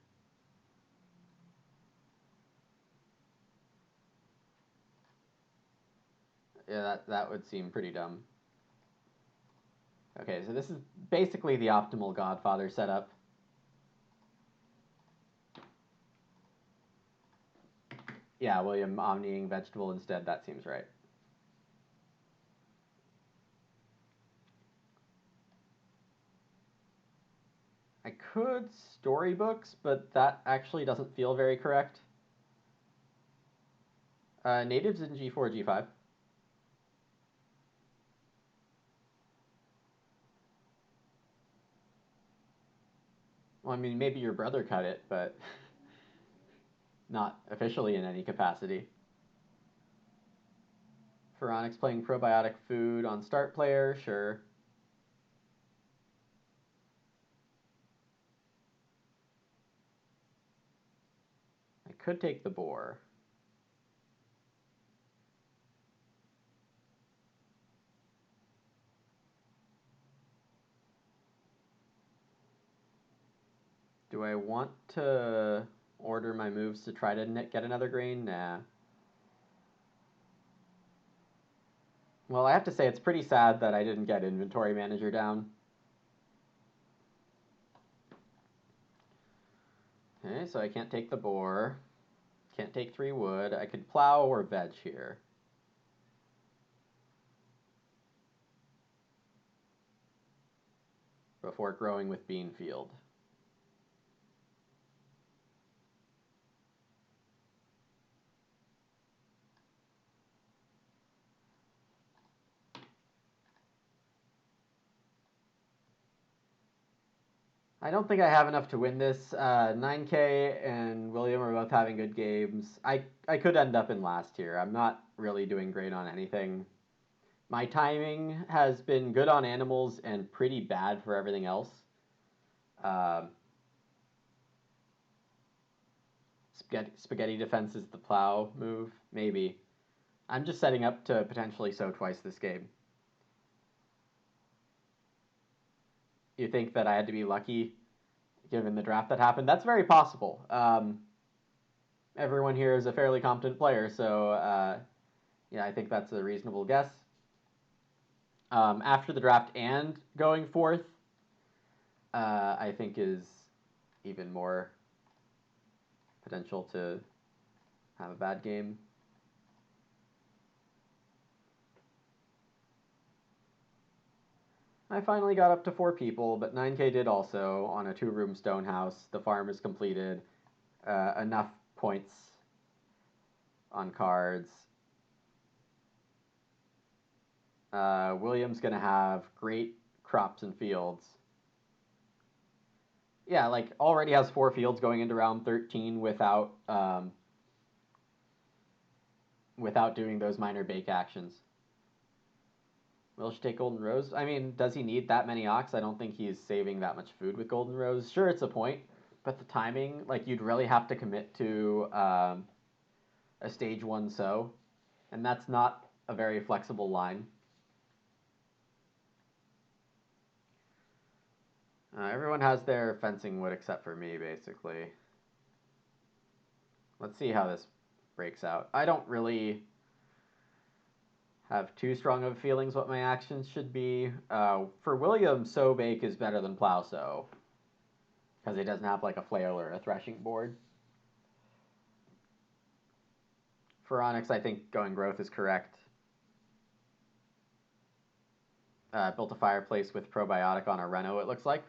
Yeah, that would seem pretty dumb. Okay, so this is basically the optimal Godfather setup. Yeah, William omniing vegetable instead, that seems right. I could storybooks, but that actually doesn't feel very correct. Natives in G4, G5. Well, I mean, maybe your brother cut it, but not officially in any capacity. Fironics playing probiotic food on start player, sure. I could take the boar. Do I want to order my moves to try to get another grain? Nah. Well, I have to say it's pretty sad that I didn't get inventory manager down. Okay, so I can't take the boar. Can't take 3 wood. I could plow or veg here. Before growing with bean field. I don't think I have enough to win this. 9K and William are both having good games. I could end up in last here. I'm not really doing great on anything. My timing has been good on animals and pretty bad for everything else. Spaghetti defense is the plow move, maybe. I'm just setting up to potentially sow twice this game. You think that I had to be lucky given the draft that happened? That's very possible. everyone here is a fairly competent player, so yeah, I think that's a reasonable guess. After the draft and going fourth, I think is even more potential to have a bad game. I finally got up to 4 people, but 9K did also on a 2-room stone house. The farm is completed. Enough points on cards. William's going to have great crops and fields. Yeah, like already has 4 fields going into round 13 without doing those minor bake actions. Will she take Golden Rose? I mean, does he need that many ox? I don't think he's saving that much food with Golden Rose. Sure, it's a point, but the timing, like you'd really have to commit to a stage 1 sow, and that's not a very flexible line. Everyone has their fencing wood except for me, basically. Let's see how this breaks out. I don't really have too strong of feelings what my actions should be. For William, sow bake is better than plow sow because he doesn't have like a flail or a threshing board. Fironics, I think going growth is correct. Built a fireplace with probiotic on a reno, it looks like.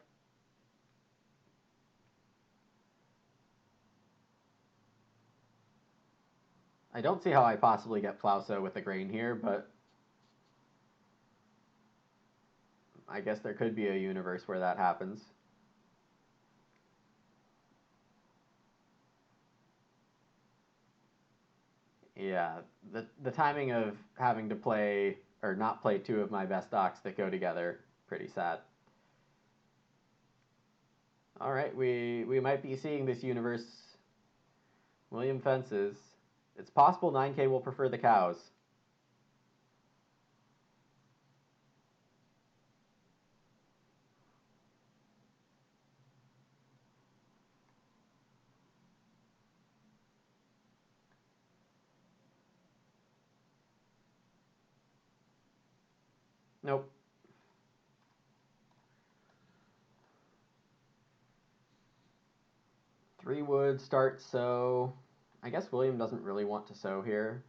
I don't see how I possibly get plow sow with the grain here, but I guess there could be a universe where that happens. Yeah, the timing of having to play or not play 2 of my best docs that go together, pretty sad. All right, we might be seeing this universe. William fences. It's possible 9K will prefer the cows. Nope. Three wood, start sow. I guess William doesn't really want to sow here.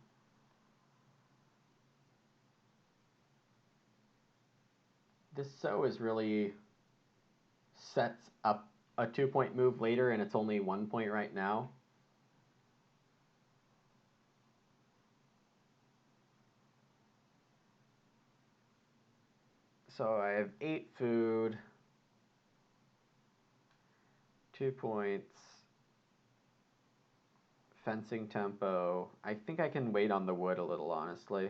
This sow is really sets up a 2-point move later, and it's only 1 point right now. So I have 8 food, 2 points, fencing tempo. I think I can wait on the wood a little, honestly.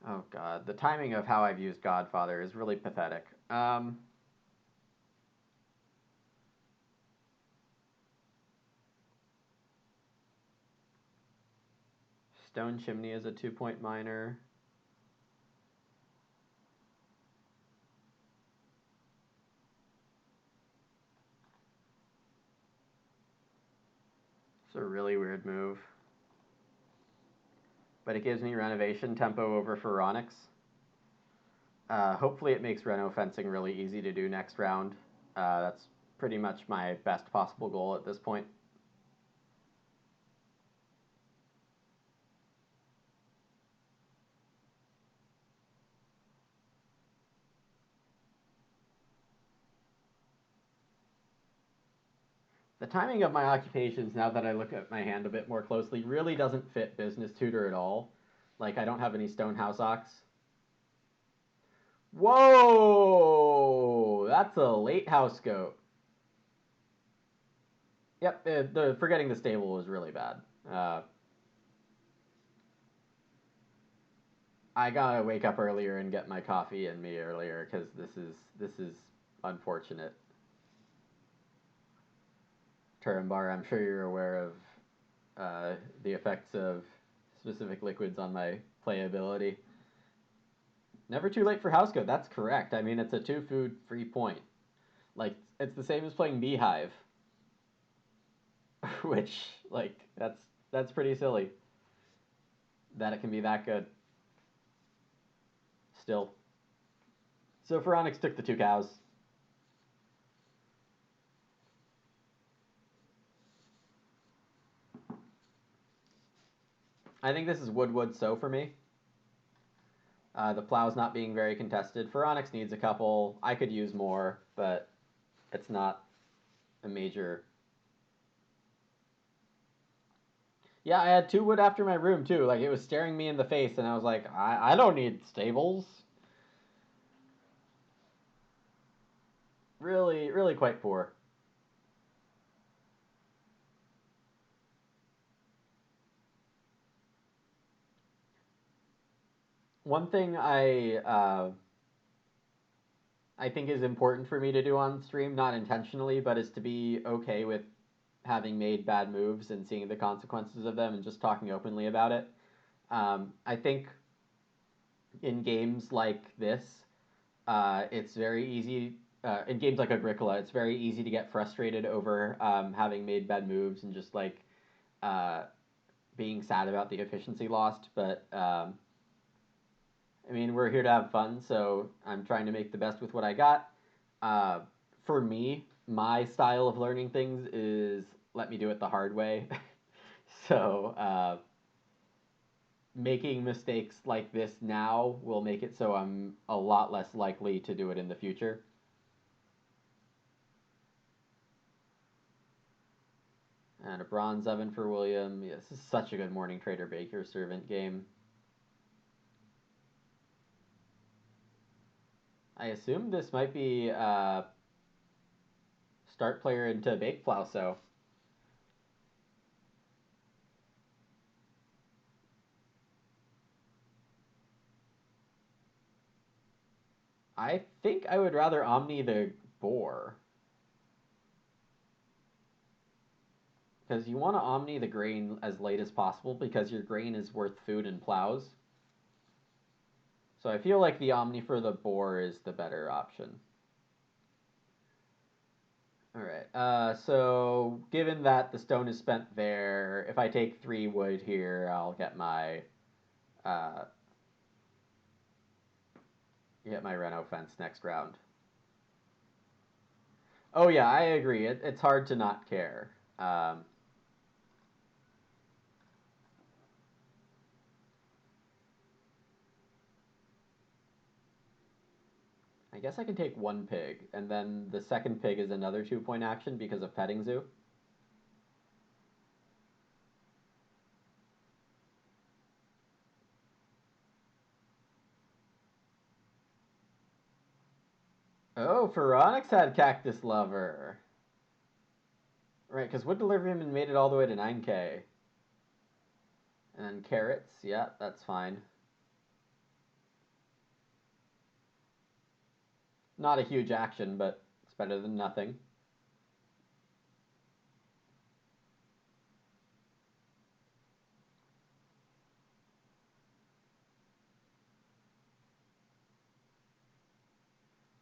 Oh god, the timing of how I've used Godfather is really pathetic. Stone Chimney is a 2-point miner. It's a really weird move. But it gives me renovation tempo over Fironics. Hopefully it makes reno fencing really easy to do next round. That's pretty much my best possible goal at this point. The timing of my occupations, now that I look at my hand a bit more closely, really doesn't fit business tutor at all. Like, I don't have any Stonehouse Ox. Whoa! That's a late house goat. Yep, the forgetting the stable was really bad. I gotta wake up earlier and get my coffee in me earlier because this is unfortunate. Turambar, I'm sure you're aware of the effects of specific liquids on my playability. Never too late for house code. That's correct. I mean, it's a 2 food free point. Like, it's the same as playing Beehive, which, like, that's pretty silly that it can be that good still. So Fironics took the 2 cows. I think this is wood so for me. The plow's not being very contested. Fironics needs a couple. I could use more, but it's not a major. Yeah, I had 2 wood after my room too. Like, it was staring me in the face, and I was like, I don't need stables. Really, really quite poor. One thing I think is important for me to do on stream, not intentionally, but is to be okay with having made bad moves and seeing the consequences of them and just talking openly about it. I think in games like this, it's very easy. In games like Agricola, it's very easy to get frustrated over having made bad moves and just like uh, being sad about the efficiency lost. But I mean, we're here to have fun, so I'm trying to make the best with what I got. Uh, for me, my style of learning things is let me do it the hard way. So making mistakes like this now will make it so I'm a lot less likely to do it in the future. And a bronze oven for William. Yeah, this is such a good morning trader baker servant game. I assume this might be start player into bake plow, so I think I would rather Omni the boar. Because you want to Omni the grain as late as possible because your grain is worth food in plows. So I feel like the Omni for the boar is the better option. All right. So given that the stone is spent there, if I take 3 wood here, I'll uh, get my Reno fence next round. Oh yeah, I agree. It's hard to not care. I guess I can take 1 pig, and then the second pig is another 2-point action because of petting zoo. Oh, Fironics had Cactus Lover. Right, because Wood Deliveryman made it all the way to 9k. And then carrots, yeah, that's fine. Not a huge action, but it's better than nothing.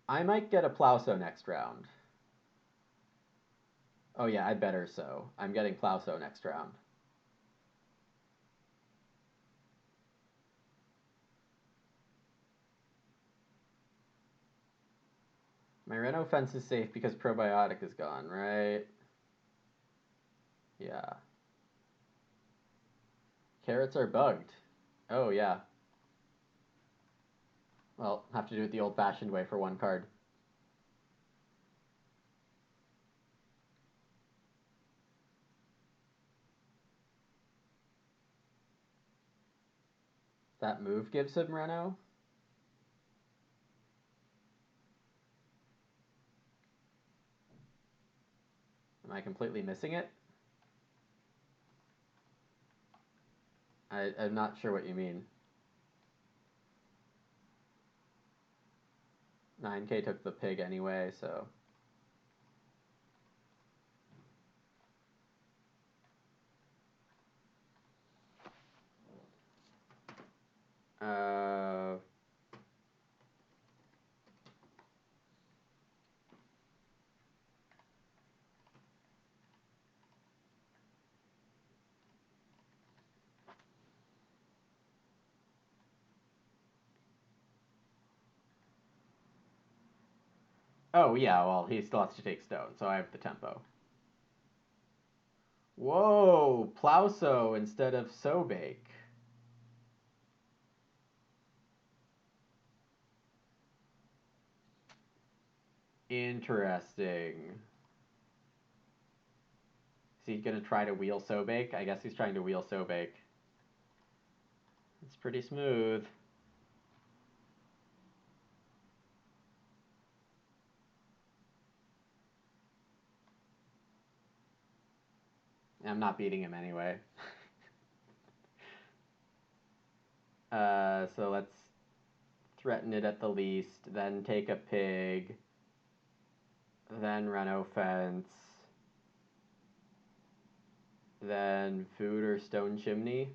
I might get a Plowso next round. Oh yeah, I better so. I'm getting Plowso next round. My Reno fence is safe because probiotic is gone, right? Yeah. Carrots are bugged. Oh yeah. Well, have to do it the old-fashioned way for 1 card. That move gives him Reno? Am I completely missing it? I'm not sure what you mean. 9k took the pig anyway, so... Uh, Oh, yeah, well, he still has to take stone, so I have the tempo. Whoa, Plauso instead of Sobake. Interesting. Is he going to try to wheel Sobake? I guess he's trying to wheel Sobake. It's pretty smooth. I'm not beating him anyway. So let's threaten it at the least, then take a pig, then reno fence, then food or stone chimney.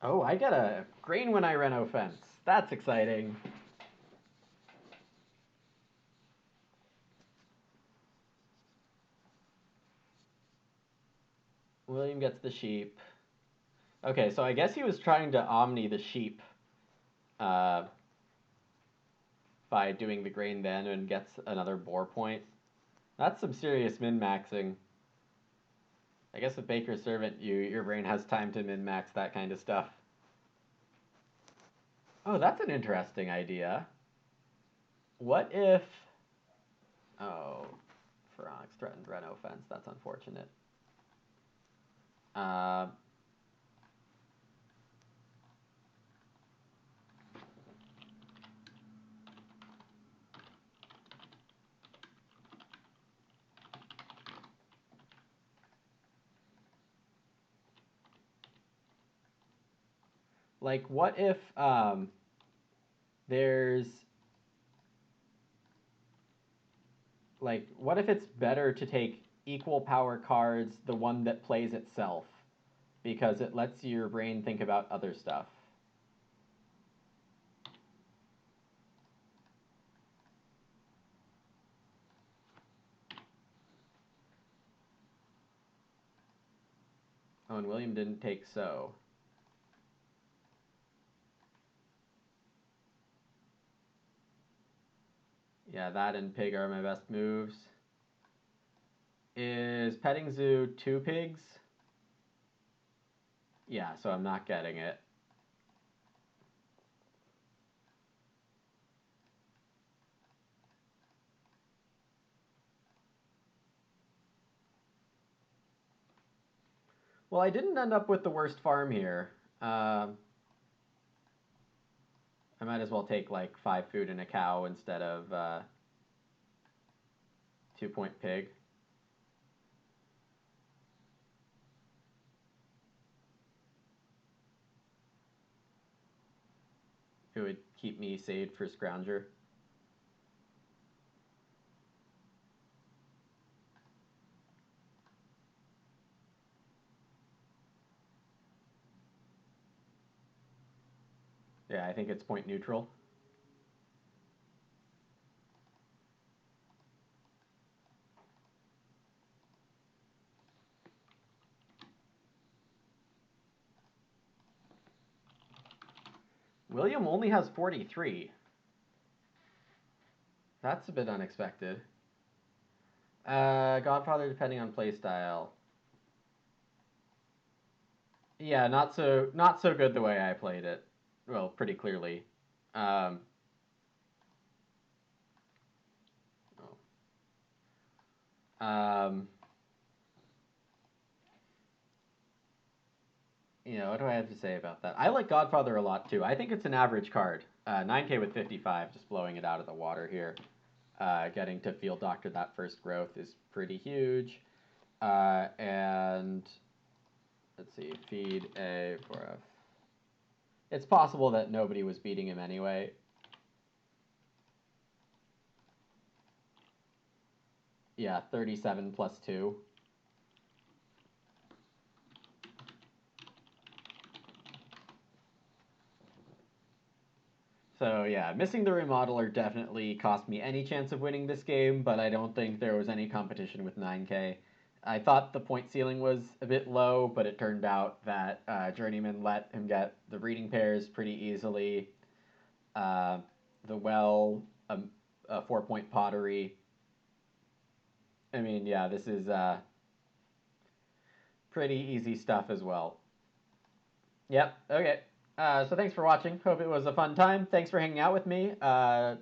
Oh, I get a grain when I reno fence. That's exciting. William gets the sheep. Okay, so I guess he was trying to omni the sheep uh, by doing the grain then and gets another boar point. That's some serious min-maxing. I guess with Baker's Servant, your brain has time to min-max that kind of stuff. Oh, that's an interesting idea. What if... Oh, Fironics threatened Reno fence. That's unfortunate. Uh, like, what if there's... Like, what if it's better to take equal power cards, the one that plays itself? Because it lets your brain think about other stuff. Oh, and William didn't take so. Yeah, that and pig are my best moves. Is petting zoo 2 pigs? Yeah, so I'm not getting it. Well, I didn't end up with the worst farm here. I might as well take like 5 food and a cow instead of 2-point pig. It would keep me saved for Scrounger. Yeah, I think it's point neutral. William only has 43. That's a bit unexpected. Godfather, depending on playstyle. Yeah, not so good the way I played it. Well, pretty clearly. Um, oh. What do I have to say about that? I like Godfather a lot too. I think it's an average card. 9K with 55, just blowing it out of the water here. Getting to Field Doctor that first growth is pretty huge. And let's see, feed a for a. It's possible that nobody was beating him anyway. Yeah, 37 plus 2. So yeah, missing the remodeler definitely cost me any chance of winning this game, but I don't think there was any competition with 9K. I thought the point ceiling was a bit low, but it turned out that Journeyman let him get the reading pairs pretty easily. Uh, the well, a 4-point pottery. I mean, yeah, this is pretty easy stuff as well. Yep, okay. So thanks for watching. Hope it was a fun time. Thanks for hanging out with me. Glad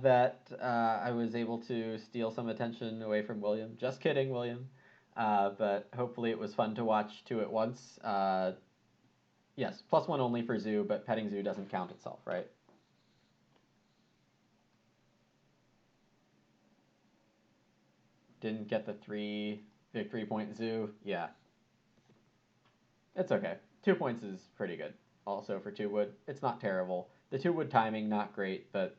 that I was able to steal some attention away from William. Just kidding, William. But hopefully it was fun to watch two at once. Yes, +1 only for zoo, but petting zoo doesn't count itself, right? Didn't get the three victory point zoo. Yeah, it's okay. 2 points is pretty good. Also for 2 wood, it's not terrible. The 2 wood timing not great, but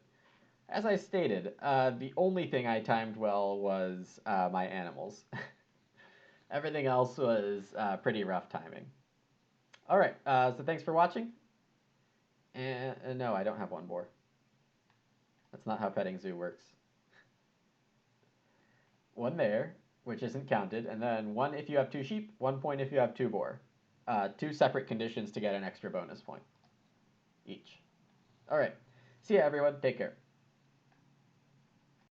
as I stated, the only thing I timed well was my animals. Everything else was pretty rough timing. All right, so thanks for watching. And no, I don't have one boar. That's not how petting zoo works. One there, which isn't counted, and then one if you have 2 sheep, 1 point if you have 2 boar. Two separate conditions to get an extra bonus point each. All right. See ya, everyone. Take care.